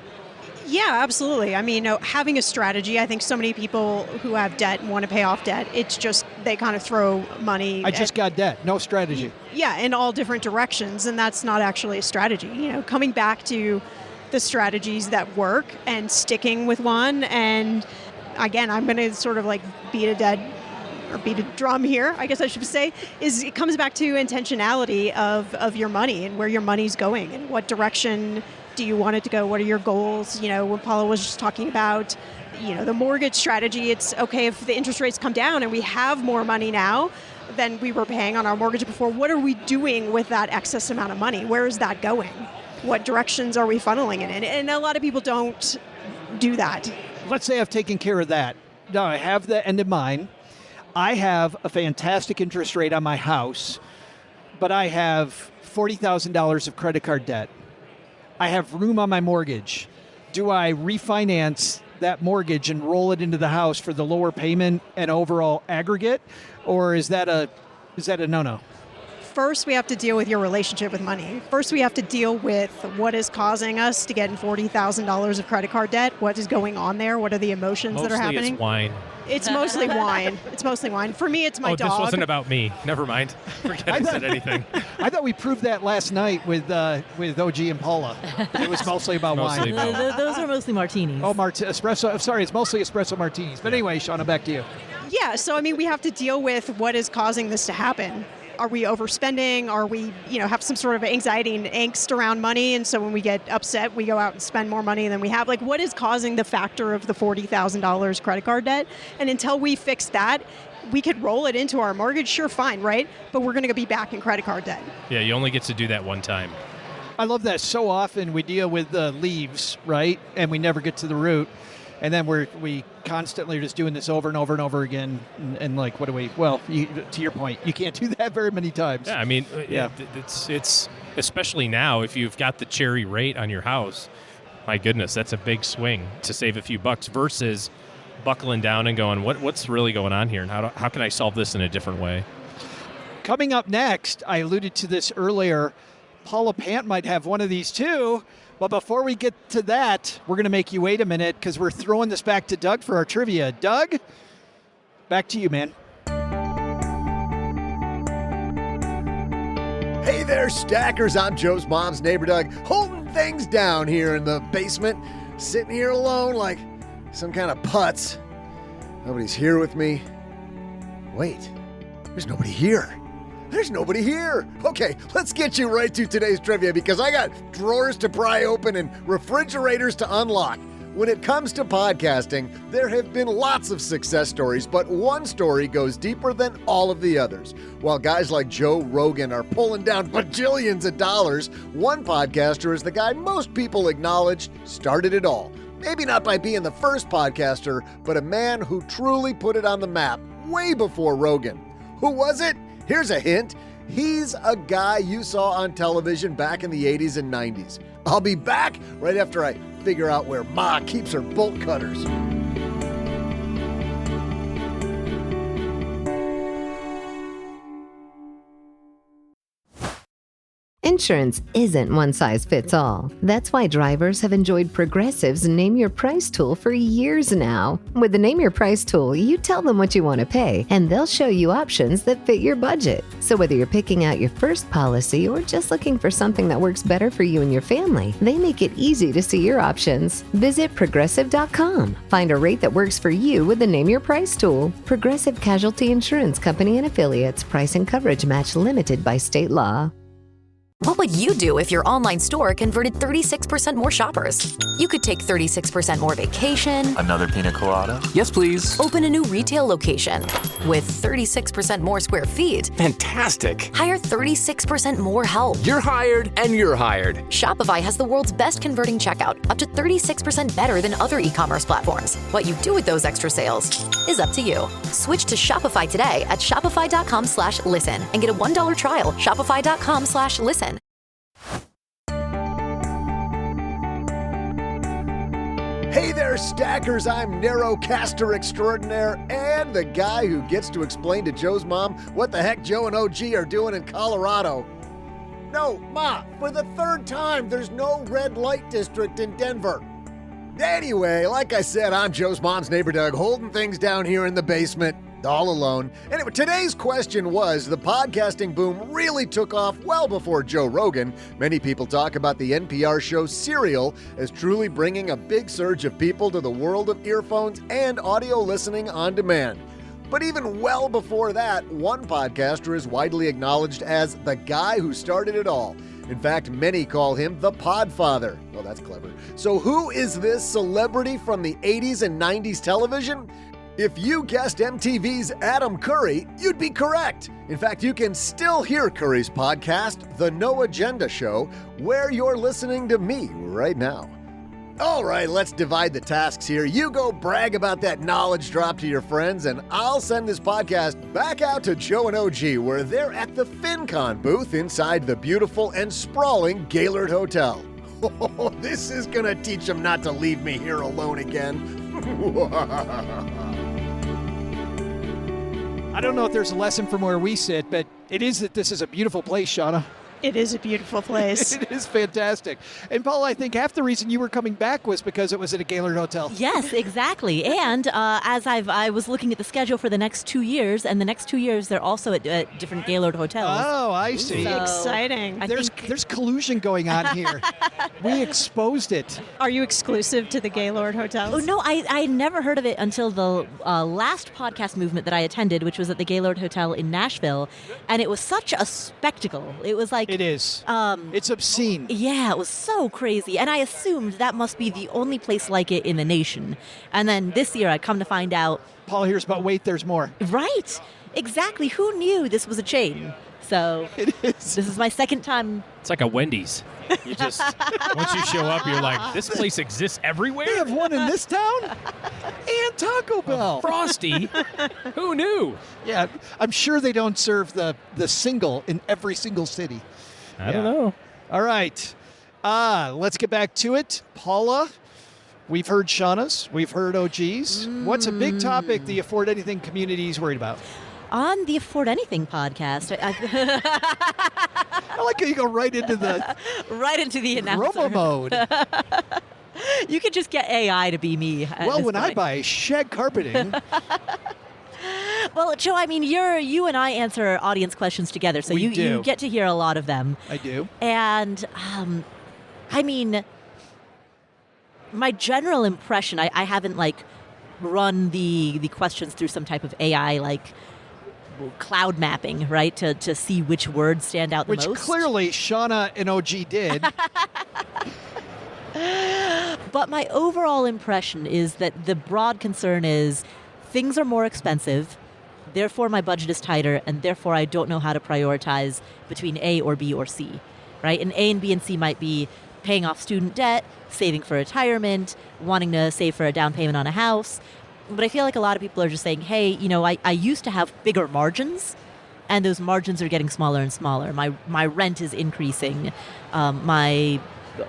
Yeah, absolutely. I mean, having a strategy, I think so many people who have debt and want to pay off debt, it's just they kind of throw money. I just got debt, no strategy. Yeah, in all different directions, and that's not actually a strategy. Coming back to the strategies that work and sticking with one. And again, I'm going to sort of like beat a drum here, I guess I should say, is it comes back to intentionality of your money and where your money's going and what direction do you want it to go? What are your goals? When Paula was just talking about, the mortgage strategy, it's okay if the interest rates come down and we have more money now than we were paying on our mortgage before. What are we doing with that excess amount of money? Where is that going? What directions are we funneling it in? And a lot of people don't do that. Let's say I've taken care of that. Now I have the end in mind. I have a fantastic interest rate on my house, but I have $40,000 of credit card debt. I have room on my mortgage. Do I refinance that mortgage and roll it into the house for the lower payment and overall aggregate, or is that a no-no? first we have to deal with your relationship with money. First, we have to deal with what is causing us to get in $40,000 of credit card debt. What is going on there? What are the emotions that are happening? It's wine. It's mostly wine. It's mostly wine. For me, it's my dog. This wasn't about me. Never mind. Forget I said anything. I thought we proved that last night with OG and Paula. It was mostly about wine. Those are mostly martinis. Oh, espresso. Sorry, it's mostly espresso martinis. But anyway, Shannah, back to you. Yeah, so I mean, we have to deal with what is causing this to happen. Are we overspending? Are we, have some sort of anxiety and angst around money? And so when we get upset, we go out and spend more money than we have. Like, what is causing the factor of the $40,000 credit card debt? And until we fix that, we could roll it into our mortgage, sure, fine, right? But we're going to be back in credit card debt. Yeah, you only get to do that one time. I love that. So often we deal with leaves, right? And we never get to the root. And then we constantly are just doing this over and over and over again. And like, what do we? Well, to your point, you can't do that very many times. Yeah, I mean, it's especially now if you've got the cherry rate on your house. My goodness, that's a big swing to save a few bucks versus buckling down and going, what's really going on here, and how can I solve this in a different way? Coming up next, I alluded to this earlier. Paula Pant might have one of these too. But before we get to that, we're going to make you wait a minute because we're throwing this back to Doug for our trivia. Doug, back to you, man. Hey there, stackers. I'm Joe's mom's neighbor, Doug, holding things down here in the basement, sitting here alone like some kind of putz. Nobody's here with me. Wait, there's nobody here. There's nobody here. Okay, let's get you right to today's trivia because I got drawers to pry open and refrigerators to unlock. When it comes to podcasting, there have been lots of success stories, but one story goes deeper than all of the others. While guys like Joe Rogan are pulling down bajillions of dollars, one podcaster is the guy most people acknowledge started it all. Maybe not by being the first podcaster, but a man who truly put it on the map way before Rogan. Who was it? Here's a hint. He's a guy you saw on television back in the 80s and 90s. I'll be back right after I figure out where Ma keeps her bolt cutters. Insurance isn't one size fits all. That's why drivers have enjoyed Progressive's Name Your Price tool for years now. With the Name Your Price tool, you tell them what you want to pay, and they'll show you options that fit your budget. So whether you're picking out your first policy or just looking for something that works better for you and your family, they make it easy to see your options. Visit Progressive.com. Find a rate that works for you with the Name Your Price tool. Progressive Casualty Insurance Company and Affiliates. Price and coverage match limited by state law. What would you do if your online store converted 36% more shoppers? You could take 36% more vacation. Another pina colada? Yes, please. Open a new retail location with 36% more square feet. Fantastic. Hire 36% more help. You're hired and you're hired. Shopify has the world's best converting checkout, up to 36% better than other e-commerce platforms. What you do with those extra sales is up to you. Switch to Shopify today at shopify.com/listen and get a $1 trial. Shopify.com/listen. Hey there, stackers. I'm Narrowcaster Extraordinaire and the guy who gets to explain to Joe's mom what the heck Joe and OG are doing in Colorado. No, Ma, for the third time, there's no red light district in Denver. Anyway, like I said, I'm Joe's mom's neighbor, Doug, holding things down here in the basement, all alone. Anyway, today's question was, the podcasting boom really took off well before Joe Rogan. Many people talk about the NPR show Serial as truly bringing a big surge of people to the world of earphones and audio listening on demand. But even well before that, one podcaster is widely acknowledged as the guy who started it all. In fact, many call him the Podfather. Well, that's clever. So who is this celebrity from the 80s and 90s television? If you guessed MTV's Adam Curry, you'd be correct. In fact, you can still hear Curry's podcast, The No Agenda Show, where you're listening to me right now. All right, let's divide the tasks here. You go brag about that knowledge drop to your friends, and I'll send this podcast back out to Joe and OG, where they're at the FinCon booth inside the beautiful and sprawling Gaylord Hotel. Oh, this is gonna teach them not to leave me here alone again. I don't know if there's a lesson from where we sit, but It is that this is a beautiful place, Shannah. It is a beautiful place. It is fantastic. And Paula, I think half the reason you were coming back was because it was at a Gaylord hotel. Yes, exactly. And as I was looking at the schedule for the next 2 years, and the next 2 years they're also at different Gaylord hotels. Oh, I see. So, Exciting. There's collusion going on here. We exposed it. Are you exclusive to the Gaylord hotels? Oh, no, I never heard of it until the last podcast movement that I attended, which was at the Gaylord Hotel in Nashville. And it was such a spectacle. It was like... It is. It's obscene. Yeah, it was so crazy. And I assumed that must be the only place like it in the nation. And then this year I come to find out... Paul hears about wait, there's more. Right. Exactly. Who knew this was a chain? So it is. This is my second time. It's like a Wendy's. You just, once you show up, you're like, this place exists everywhere? We have one in this town? And Taco Bell. Frosty? Who knew? Yeah, I'm sure they don't serve the single in every single city. I don't know. All right. Let's get back to it. Paula, we've heard Shannah's. We've heard OG's. What's a big topic the Afford Anything community is worried about? On the Afford Anything podcast. I like how you go right into the announcer. promo mode. You could just get AI to be me. Well, when I buy shed carpeting... Well, Joe, I mean, you and I answer audience questions together, so you get to hear a lot of them. I do. And, I mean, my general impression, I haven't, run the questions through some type of AI, cloud mapping, right, to see which words stand out the most. Which clearly Shannah and OG did. But my overall impression is that the broad concern is things are more expensive, therefore my budget is tighter, and therefore I don't know how to prioritize between A or B or C, right? And A and B and C might be paying off student debt, saving for retirement, wanting to save for a down payment on a house. But I feel like a lot of people are just saying, hey, I used to have bigger margins, and those margins are getting smaller and smaller. My rent is increasing. My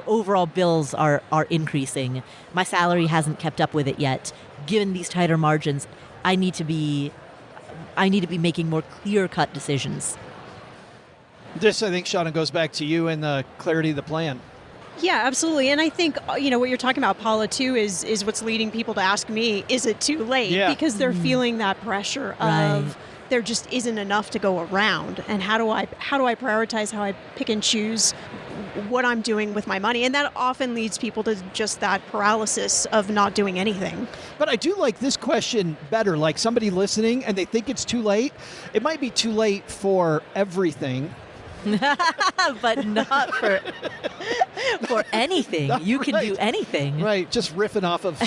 overall bills are increasing. My salary hasn't kept up with it yet. Given these tighter margins, I need to be making more clear-cut decisions. This, I think, Shannah, goes back to you and the clarity of the plan. Yeah, absolutely. And I think, what you're talking about, Paula, too, is what's leading people to ask me, is it too late? Yeah. Because they're feeling that pressure of there just isn't enough to go around. And how do I prioritize, how I pick and choose what I'm doing with my money? And that often leads people to just that paralysis of not doing anything. But I do like this question better. Like somebody listening and they think it's too late. It might be too late for everything. But not for anything. You can do anything. Right, just riffing off of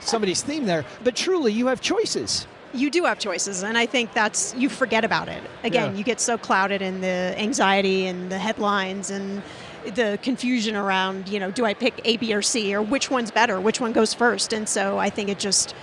somebody's theme there. But truly, you have choices. You do have choices, and I think you forget about it. Again, you get so clouded in the anxiety and the headlines and the confusion around, do I pick A, B, or C, or which one's better, which one goes first? And so I think it just...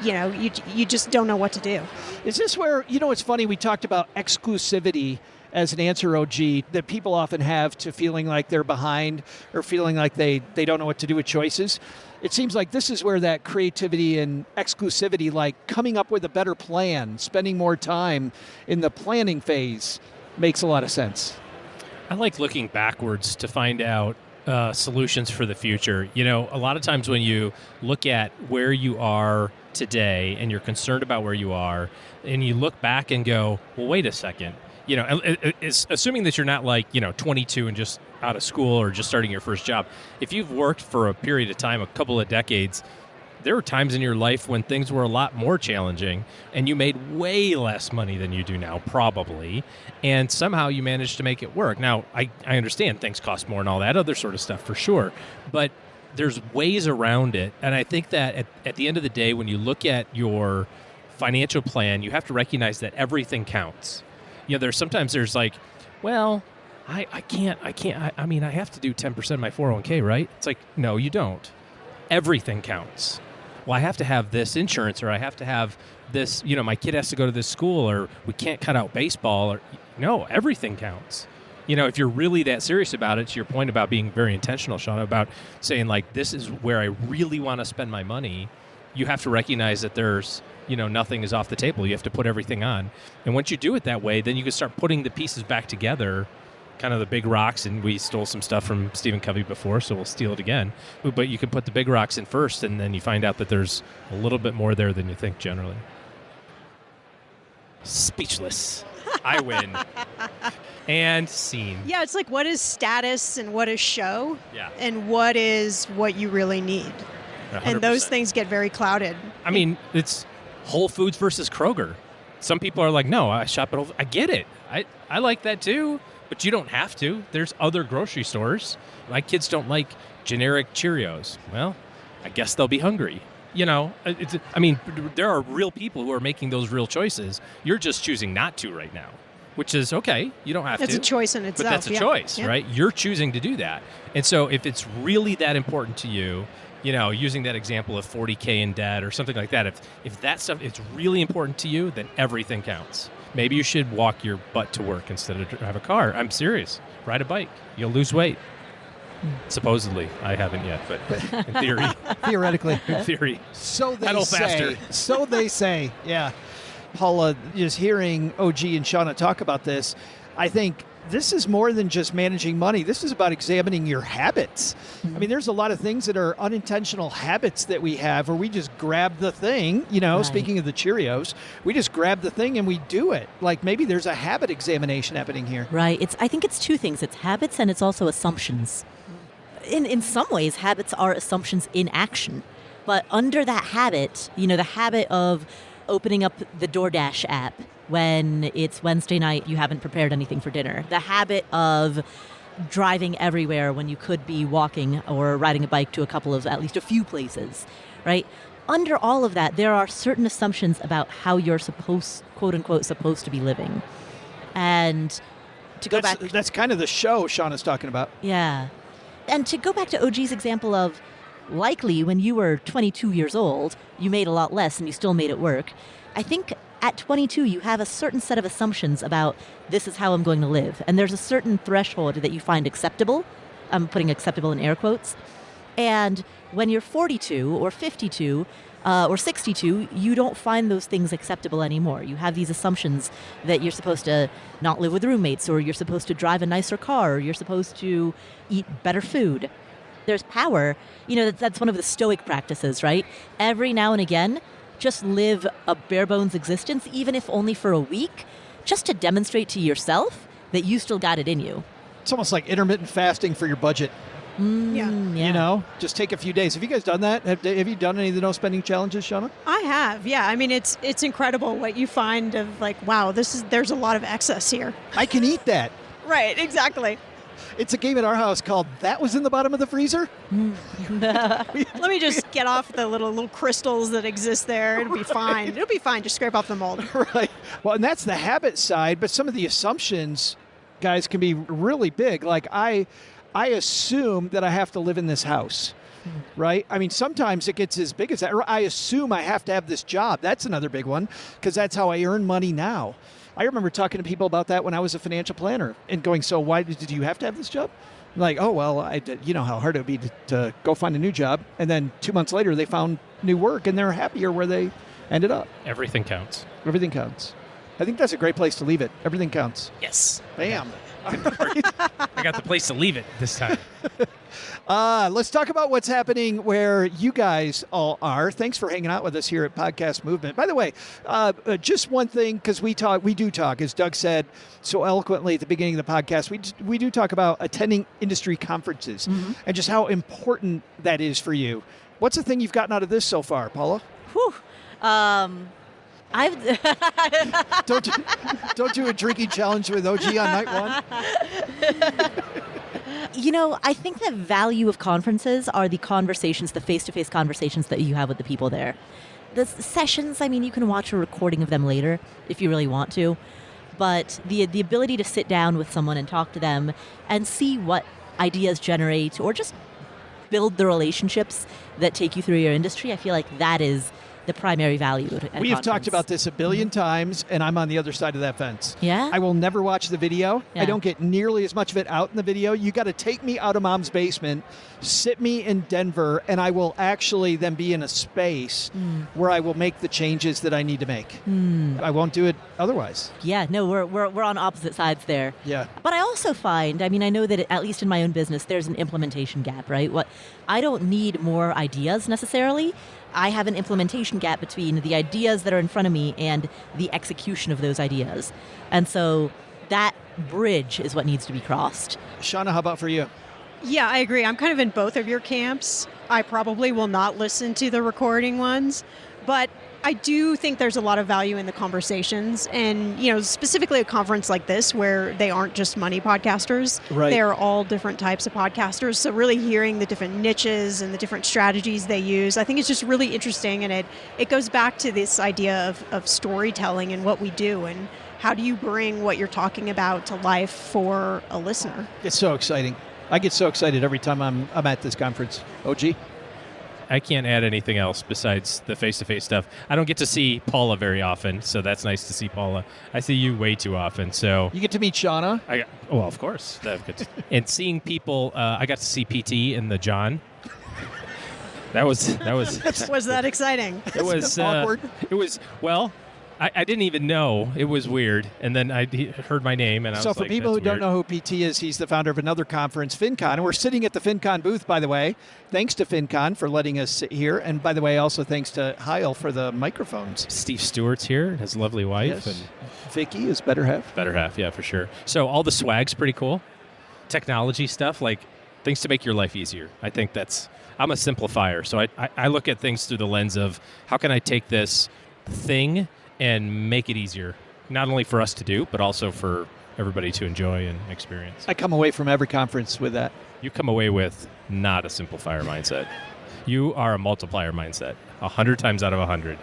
you just don't know what to do. Is this where, it's funny, we talked about exclusivity as an answer, OG, that people often have to feeling like they're behind or feeling like they don't know what to do with choices. It seems like this is where that creativity and exclusivity, like coming up with a better plan, spending more time in the planning phase, makes a lot of sense. I like looking backwards to find out solutions for the future. A lot of times when you look at where you are today and you're concerned about where you are, and you look back and go, well, wait a second. It's assuming that you're not 22 and just out of school or just starting your first job. If you've worked for a period of time, a couple of decades, there were times in your life when things were a lot more challenging and you made way less money than you do now, probably, and somehow you managed to make it work. Now, I understand things cost more and all that other sort of stuff for sure, but there's ways around it. And I think that at the end of the day, when you look at your financial plan, you have to recognize that everything counts. There's well, I can't. I mean, I have to do 10% of my 401k, right? It's like, no, you don't. Everything counts. Well, I have to have this insurance, or I have to have this, my kid has to go to this school, or we can't cut out baseball, or no, everything counts. If you're really that serious about it, to your point about being very intentional, Shannah, about saying this is where I really want to spend my money, you have to recognize that there's, nothing is off the table. You have to put everything on. And once you do it that way, then you can start putting the pieces back together, kind of the big rocks. And we stole some stuff from Stephen Covey before, so we'll steal it again. But you can put the big rocks in first, and then you find out that there's a little bit more there than you think generally. Speechless. I win. And scene. Yeah, it's like, what is status and what is show? Yeah. And what is what you really need? 100%. And those things get very clouded. I mean, it's Whole Foods versus Kroger. Some people are like, no, I shop at Whole Foods. I get it. I like that too, but you don't have to. There's other grocery stores. My kids don't like generic Cheerios. Well, I guess they'll be hungry. There are real people who are making those real choices. You're just choosing not to right now, which is okay. You don't have to. It's a choice in itself. But that's a choice, right? You're choosing to do that. And so if it's really that important to you, using that example of 40K in debt or something like that, if that stuff is really important to you, then everything counts. Maybe you should walk your butt to work instead of drive a car. I'm serious. Ride a bike. You'll lose weight. Supposedly. I haven't yet, but in theory. Theoretically. In theory. So they Pedal say. faster. So they say. Yeah. Paula, just hearing OG and Shannah talk about this, I think this is more than just managing money. This is about examining your habits. I mean, there's a lot of things that are unintentional habits that we have where we just grab the thing, Right. Speaking of the Cheerios, we just grab the thing and we do it. Like maybe there's a habit examination happening here. Right. I think it's two things. It's habits and it's also assumptions. In some ways, habits are assumptions in action. But under that habit, the habit of opening up the DoorDash app when it's Wednesday night, you haven't prepared anything for dinner. The habit of driving everywhere when you could be walking or riding a bike to at least a few places, right? Under all of that, there are certain assumptions about how you're quote unquote, supposed to be living. And to go back... That's kind of the show Shannah's talking about. Yeah. And to go back to OG's example of likely when you were 22 years old, you made a lot less and you still made it work. I think at 22, you have a certain set of assumptions about this is how I'm going to live. And there's a certain threshold that you find acceptable. I'm putting acceptable in air quotes. And when you're 42 or 52 or 62, you don't find those things acceptable anymore. You have these assumptions that you're supposed to not live with roommates, or you're supposed to drive a nicer car, or you're supposed to eat better food. There's power. That's one of the Stoic practices, right? Every now and again, just live a bare bones existence, even if only for a week, just to demonstrate to yourself that you still got it in you. It's almost like intermittent fasting for your budget. Yeah. Just take a few days. Have you guys done that? Have you done any of the no spending challenges, Shannah? I have, yeah. I mean, it's incredible what you find of like, wow, there's a lot of excess here. I can eat that. Right, exactly. It's a game at our house called That Was in the Bottom of the Freezer. Let me just get off the little crystals that exist there. It'll be fine. It'll be fine. Just scrape off the mold. Right. Well, and that's the habit side, but some of the assumptions, guys, can be really big. Like I assume that I have to live in this house, right? I mean, sometimes it gets as big as that. Or I assume I have to have this job. That's another big one because that's how I earn money now. I remember talking to people about that when I was a financial planner and going, so why did you have to have this job? Like, oh, well, you know how hard it would be to go find a new job. And then 2 months later, they found new work and they're happier where they ended up. Everything counts. Everything counts. I think that's a great place to leave it. Everything counts. Yes. Bam. I got the place to leave it this time. Let's talk about what's happening where you guys all are. Thanks for hanging out with us here at Podcast Movement. By the way, just one thing, because we do talk, as Doug said so eloquently at the beginning of the podcast, we do talk about attending industry conferences and just how important that is for you. What's the thing you've gotten out of this so far, Paula? Whew. Don't do a drinking challenge with OG on night one. I think the value of conferences are the conversations, the face-to-face conversations that you have with the people there. The sessions, I mean, you can watch a recording of them later if you really want to, but the ability to sit down with someone and talk to them and see what ideas generate or just build the relationships that take you through your industry, I feel like that is the primary value at We have conference. talked about this a billion times, and I'm on the other side of that fence. Yeah? I will never watch the video. Yeah. I don't get nearly as much of it out in the video. You got to take me out of mom's basement, sit me in Denver, and I will actually then be in a space where I will make the changes that I need to make. I won't do it otherwise. Yeah, no, we're on opposite sides there. Yeah. But I also find, I mean, I know that at least in my own business, there's an implementation gap, right? I don't need more ideas necessarily. I have an implementation gap between the ideas that are in front of me and the execution of those ideas. And so that bridge is what needs to be crossed. Shannah, how about for you? Yeah, I agree. I'm kind of in both of your camps. I probably will not listen to the recording ones, but I do think there's a lot of value in the conversations, and specifically a conference like this where they aren't just money podcasters. Right. They're all different types of podcasters. So really hearing the different niches and the different strategies they use, I think it's just really interesting, and it goes back to this idea of storytelling and what we do, and how do you bring what you're talking about to life for a listener. It's so exciting. I get so excited every time I'm at this conference. OG? I can't add anything else besides the face-to-face stuff. I don't get to see Paula very often, so that's nice to see Paula. I see you way too often, so... You get to meet Shannah? Well, of course. And seeing people, I got to see PT and the John. That was... Was that exciting? It was awkward. It was, well... I didn't even know. It was weird. And then I heard my name, and I was like, So for people who that's don't weird. know who PT is, he's the founder of another conference, FinCon. And we're sitting at the FinCon booth, by the way. Thanks to FinCon for letting us sit here. And by the way, also thanks to Heil for the microphones. Steve Stewart's here, and his lovely wife. Yes. And Vicky is better half. better half, yeah, for sure. So all the swag's pretty cool. Technology stuff, like things to make your life easier. I think I'm a simplifier. So I look at things through the lens of how can I take this thing and make it easier, not only for us to do, but also for everybody to enjoy and experience. I come away from every conference with that. You come away with not a simplifier mindset. You are a multiplier mindset, 100 times out of 100.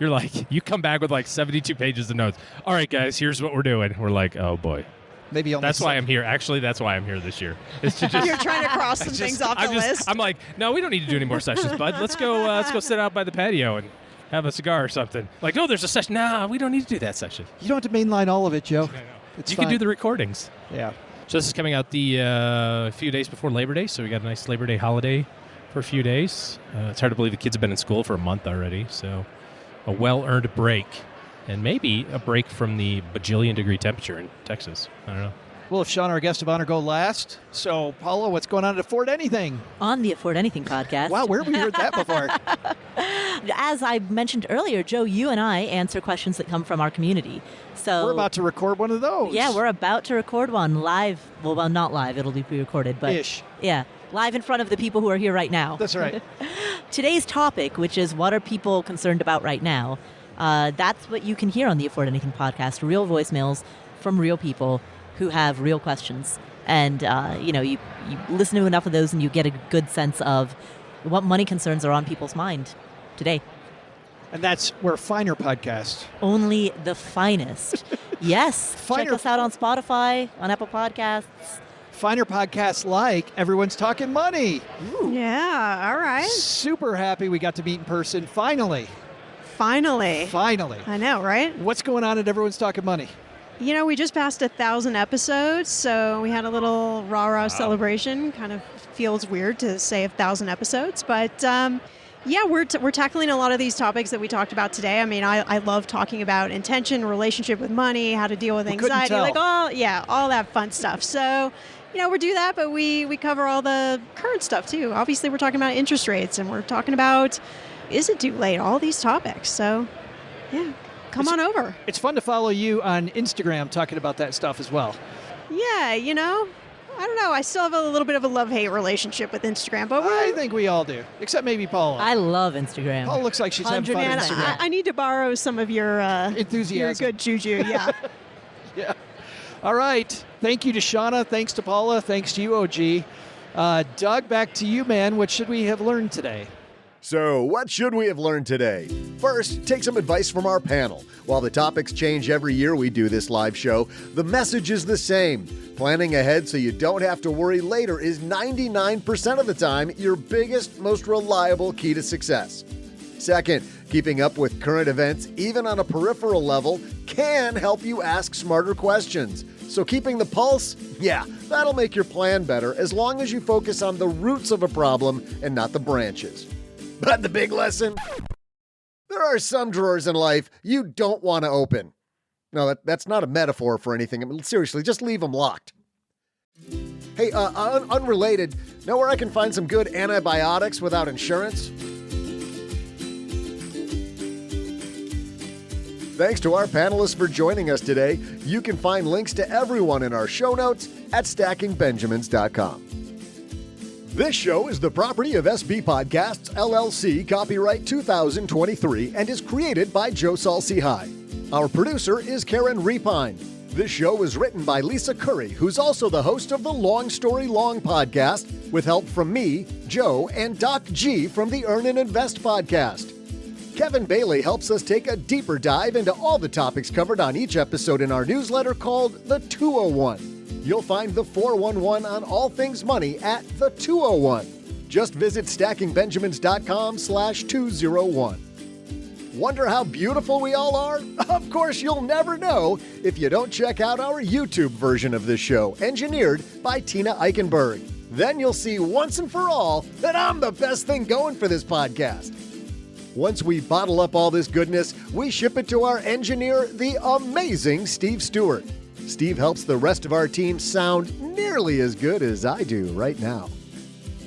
You're like, you come back with like 72 pages of notes. All right, guys, here's what we're doing. We're like, oh boy. Maybe only That's why I'm here. Actually, that's why I'm here this year. Is to just You're trying to cross some things off the list. I'm like, no, we don't need to do any more sessions, bud. Let's go sit out by the patio and have a cigar or something. Like, oh, there's a session. Nah, we don't need to do that session. You don't have to mainline all of it, Joe. It's You fine. can do the recordings. Yeah. So this is coming out a few days before Labor Day, so we got a nice Labor Day holiday for a few days. It's hard to believe the kids have been in school for a month already, so a well-earned break, and maybe a break from the bajillion degree temperature in Texas. I don't know. Well, if Sean, our guest of honor, go last. So, Paula, what's going on at Afford Anything? On the Afford Anything podcast. Wow, where have we heard that before? As I mentioned earlier, Joe, you and I answer questions that come from our community. So We're about to record one of those. Yeah, we're about to record one live. Well, not live. It'll be pre-recorded, but Ish. Yeah, live in front of the people who are here right now. That's right. Today's topic, which is what are people concerned about right now, that's what you can hear on the Afford Anything podcast. Real voicemails from real people who have real questions. And, you listen to enough of those and you get a good sense of what money concerns are on people's mind today. And that's where Finer Podcast. Only the finest. Yes. Finer. Check us out on Spotify, on Apple Podcasts. Finer Podcasts like Everyone's Talking Money. Yeah, all right. Super happy we got to meet in person. Finally. Finally. I know, right? What's going on at Everyone's Talking Money? We just passed 1,000 episodes, so we had a little rah-rah celebration. Kind of feels weird to say 1,000 episodes, but yeah, we're tackling a lot of these topics that we talked about today. I mean, I love talking about intention, relationship with money, how to deal with anxiety, like all that fun stuff. So, we do that, but we cover all the current stuff too. Obviously, we're talking about interest rates, and we're talking about is it too late? All these topics. So, yeah. Come on over. It's fun to follow you on Instagram talking about that stuff as well. Yeah, I don't know. I still have a little bit of a love-hate relationship with Instagram, but I think we all do, except maybe Paula. I love Instagram. Paula looks like she's having fun on Instagram. I need to borrow some of your enthusiasm. Your good juju, yeah. Yeah. All right. Thank you to Shannah. Thanks to Paula. Thanks to you, OG. Doug, back to you, man. What should we have learned today? So, what should we have learned today? First, take some advice from our panel. While the topics change every year we do this live show, the message is the same. Planning ahead so you don't have to worry later is 99% of the time your biggest, most reliable key to success. Second, Keeping up with current events, even on a peripheral level, can help you ask smarter questions. So keeping the pulse, yeah, that'll make your plan better as long as you focus on the roots of a problem and not the branches. But the big lesson? There are some drawers in life you don't want to open. No, that's not a metaphor for anything. I mean, seriously, just leave them locked. Hey, unrelated, know where I can find some good antibiotics without insurance? Thanks to our panelists for joining us today. You can find links to everyone in our show notes at stackingbenjamins.com. This show is the property of SB Podcasts, LLC, copyright 2023, and is created by Joe Saul-Sehy. Our producer is Karen Repine. This show was written by Lisa Curry, who's also the host of the Long Story Long podcast, with help from me, Joe, and Doc G from the Earn and Invest podcast. Kevin Bailey helps us take a deeper dive into all the topics covered on each episode in our newsletter called The 201. You'll find the 411 on all things money at The 201. Just visit stackingbenjamins.com/201. Wonder how beautiful we all are? Of course, you'll never know if you don't check out our YouTube version of this show, engineered by Tina Eichenberg. Then you'll see once and for all that I'm the best thing going for this podcast. Once we bottle up all this goodness, we ship it to our engineer, the amazing Steve Stewart. Steve helps the rest of our team sound nearly as good as I do right now.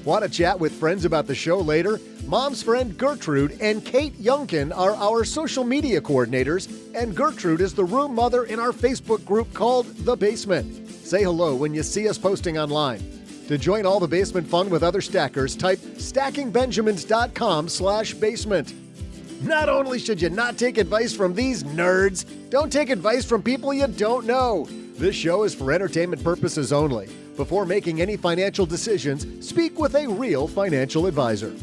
Want to chat with friends about the show later? Mom's friend Gertrude and Kate Youngkin are our social media coordinators, and Gertrude is the room mother in our Facebook group called The Basement. Say hello when you see us posting online. To join all the basement fun with other stackers, type stackingbenjamins.com/basement. Not only should you not take advice from these nerds, don't take advice from people you don't know. This show is for entertainment purposes only. Before making any financial decisions, speak with a real financial advisor.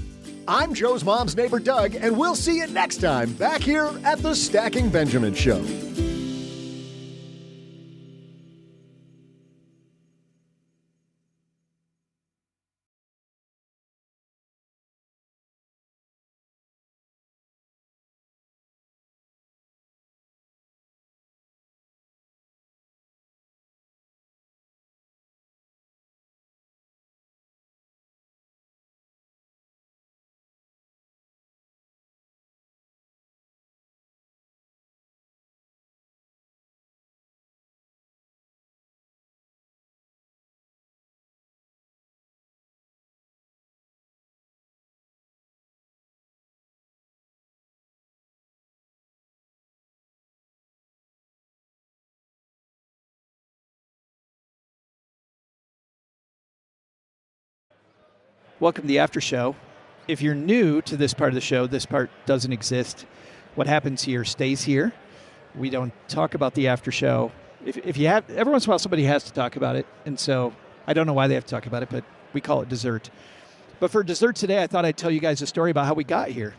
I'm Joe's mom's neighbor, Doug, and we'll see you next time back here at the Stacking Benjamin Show. Welcome to the after show. If you're new to this part of the show, this part doesn't exist. What happens here stays here. We don't talk about the after show. If you have, every once in a while somebody has to talk about it, and so I don't know why they have to talk about it, but we call it dessert. But for dessert today, I thought I'd tell you guys a story about how we got here.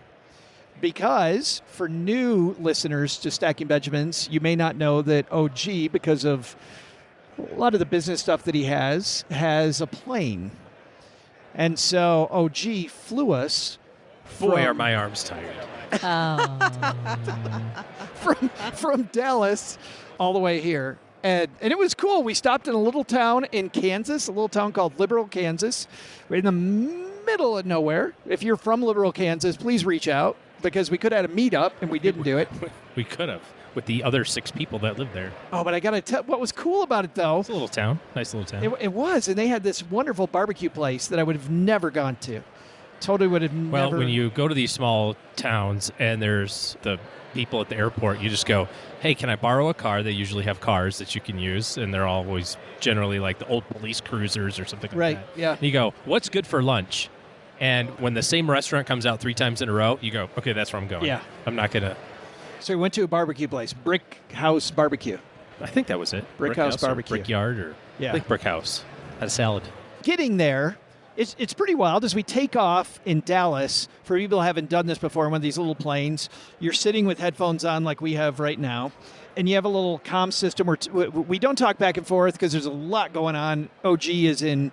Because for new listeners to Stacking Benjamins, you may not know that OG, because of a lot of the business stuff that he has a plane. And so OG flew us Boy, are my arms tired. from Dallas all the way here. And it was cool. We stopped in a little town in Kansas, a little town called Liberal, Kansas. We're in the middle of nowhere. If you're from Liberal, Kansas, please reach out, because we could have had a meetup and we didn't do it. We could have, with the other 6 people that lived there. Oh, but I got to tell, what was cool about it, though. It's a little town. Nice little town. It was, and they had this wonderful barbecue place that I would have never gone to. Totally would have never. Well, when you go to these small towns and there's the people at the airport, you just go, hey, can I borrow a car? They usually have cars that you can use, and they're always generally like the old police cruisers or something like right, that. Right, yeah. And you go, what's good for lunch? And when the same restaurant comes out 3 times in a row, you go, okay, that's where I'm going. Yeah. I'm not going to. So we went to a barbecue place, Brick House Barbecue. I think that was it. Brick House Barbecue. Brickyard or yeah. I think Brick House. Had a salad. Getting there, It's pretty wild. As we take off in Dallas, for people who haven't done this before, one of these little planes, you're sitting with headphones on like we have right now, and you have a little comm system where we don't talk back and forth because there's a lot going on. OG is in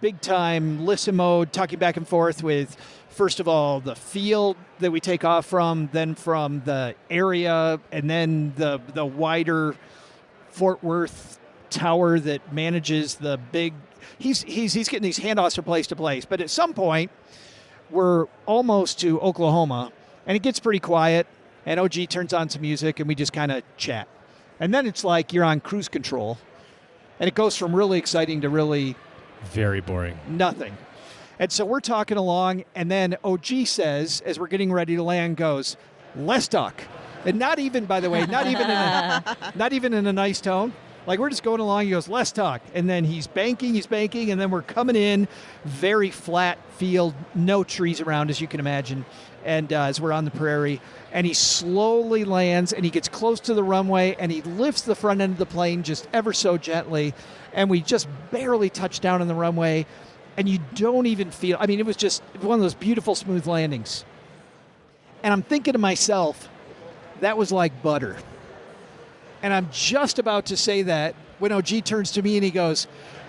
big-time listen mode, talking back and forth with, first of all, the field that we take off from, then from the area, and then the wider Fort Worth tower that manages the big... He's getting these handoffs from place to place. But at some point, we're almost to Oklahoma, and it gets pretty quiet, and OG turns on some music, and we just kind of chat. And then it's like you're on cruise control, and it goes from really exciting to really... Very boring. Nothing. And so we're talking along, and then OG says, as we're getting ready to land, goes, "Let's talk." And not even, by the way, not even in a nice tone. Like, we're just going along, he goes, "Let's talk." And then he's banking, and then we're coming in, very flat field, no trees around, as you can imagine, and as we're on the prairie. And he slowly lands, and he gets close to the runway, and he lifts the front end of the plane just ever so gently, and we just barely touch down on the runway, and you don't even feel... I mean, it was just one of those beautiful, smooth landings. And I'm thinking to myself, that was like butter. And I'm just about to say that when OG turns to me and he goes,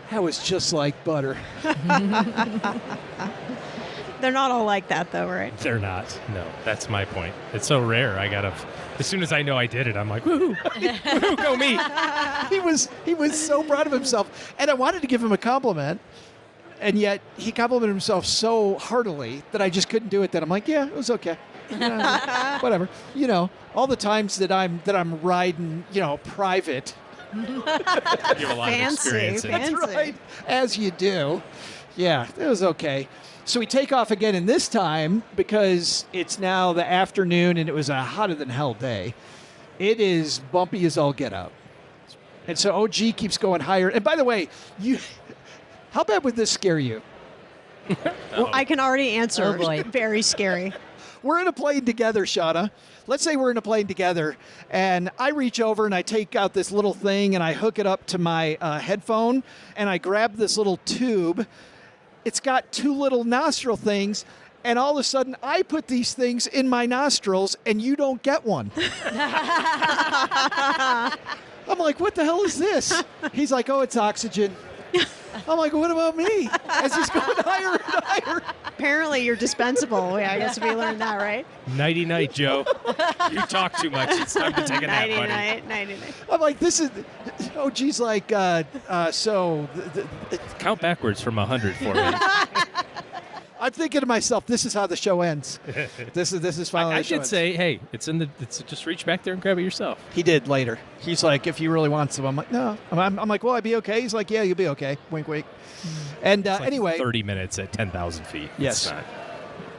"That was just like butter." They're not all like that, though, right? They're not. No, that's my point. It's so rare. As soon as I know I did it, I'm like, woohoo, woohoo, go me. He was so proud of himself. And I wanted to give him a compliment. And yet he complimented himself so heartily that I just couldn't do it. That I'm like, yeah, it was okay. Whatever. All the times that I'm riding, private. You have a lot of experience in it. That's right. As you do. Yeah, it was okay. So we take off again, and this time, because it's now the afternoon and it was a hotter than hell day, it is bumpy as all get out. And so OG keeps going higher. And by the way, how bad would this scare you? Well, I can already answer. Oh, boy. Very scary. We're in a plane together, Shannah. Let's say we're in a plane together, and I reach over and I take out this little thing and I hook it up to my headphone, and I grab this little tube. It's got two little nostril things, and all of a sudden I put these things in my nostrils and you don't get one. I'm like, what the hell is this? He's like, "Oh, it's oxygen." I'm like, "What about me?" As he's going higher and higher. Apparently, you're dispensable. Yeah, I guess we learned that, right? Nighty-night, Joe. You talk too much. It's time to take a nap, buddy. Nighty-night. I'm like, this is... OG's like, so... Count backwards from 100 for me. I'm thinking to myself, this is how the show ends. This is finally I the show should ends. say, hey, it's just reach back there and grab it yourself. He did later. He's like, "If you really want some." I'm like, "No." I'm like, "Will I be okay?" He's like, "Yeah, you'll be okay." Wink, wink. And It's like anyway... 30 minutes at 10,000 feet. Yes. It's not.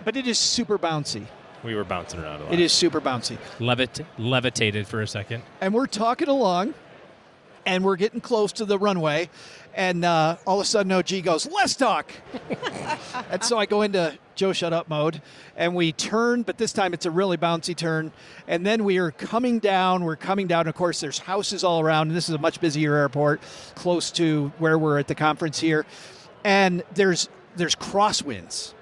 But it is super bouncy. We were bouncing around a lot. It is super bouncy. Levitated for a second. And we're talking along, and we're getting close to the runway, and all of a sudden OG goes, "Let's talk." And so I go into Joe shut up mode, and we turn, but this time it's a really bouncy turn, and then we are coming down. Of course, there's houses all around, and this is a much busier airport close to where we're at the conference here, and there's crosswinds.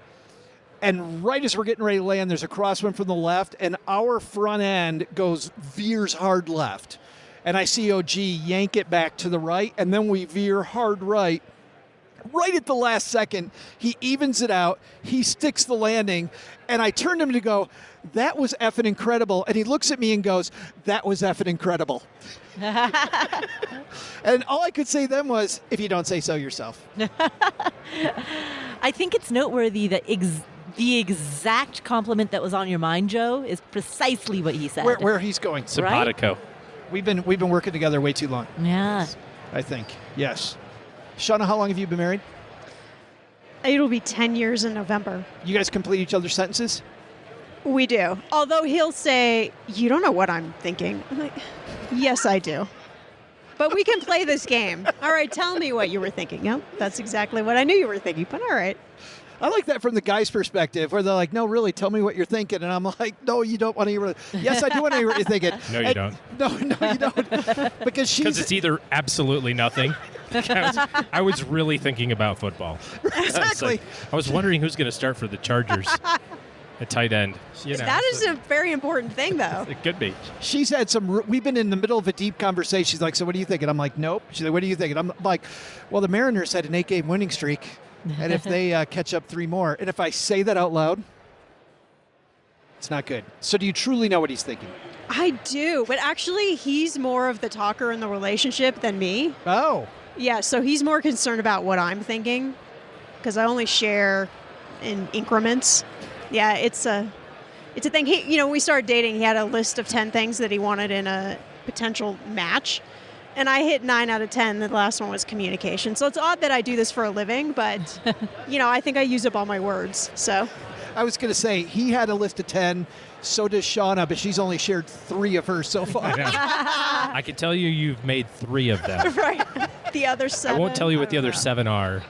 And right as we're getting ready to land, there's a crosswind from the left, and our front end veers hard left. And I see OG yank it back to the right, and then we veer hard right. Right at the last second, he evens it out. He sticks the landing, and I turned him to go, "That was effing incredible." And he looks at me and goes, "That was effing incredible." And all I could say then was, "If you don't say so yourself." I think it's noteworthy that the exact compliment that was on your mind, Joe, is precisely what he said. Where he's going. Simpatico. Right? We've been working together way too long. Yeah. I think. Yes. Shannah, how long have you been married? It'll be 10 years in November. You guys complete each other's sentences? We do. Although he'll say, "You don't know what I'm thinking." I'm like, "Yes, I do. But we can play this game." "All right, tell me what you were thinking." "Yep, that's exactly what I knew you were thinking, but all right." I like that from the guy's perspective, where they're like, no, really, tell me what you're thinking. And I'm like, no, you don't want to hear yes, I do want to hear what you're thinking. No, you don't. No, you don't. Because it's either absolutely nothing. I was really thinking about football. Exactly. I was wondering who's going to start for the Chargers at tight end. That is a very important thing, though. It could be. She's had we've been in the middle of a deep conversation. She's like, so what do you think? And I'm like, nope. She's like, what do you think? And I'm like, well, the Mariners had an 8-game winning streak. And if they catch up 3 more, and if I say that out loud, it's not good. So do you truly know what he's thinking? I do, but actually he's more of the talker in the relationship than me. Oh. Yeah, so he's more concerned about what I'm thinking because I only share in increments. Yeah, it's a thing. He, when we started dating, he had a list of 10 things that he wanted in a potential match. And I hit 9 out of 10. The last one was communication. So it's odd that I do this for a living, but, I think I use up all my words. So I was going to say, he had a list of 10. So does Shannah, but she's only shared 3 of hers so far. I can tell you've made 3 of them. Right. The other 7. I won't tell you what the other 7 are.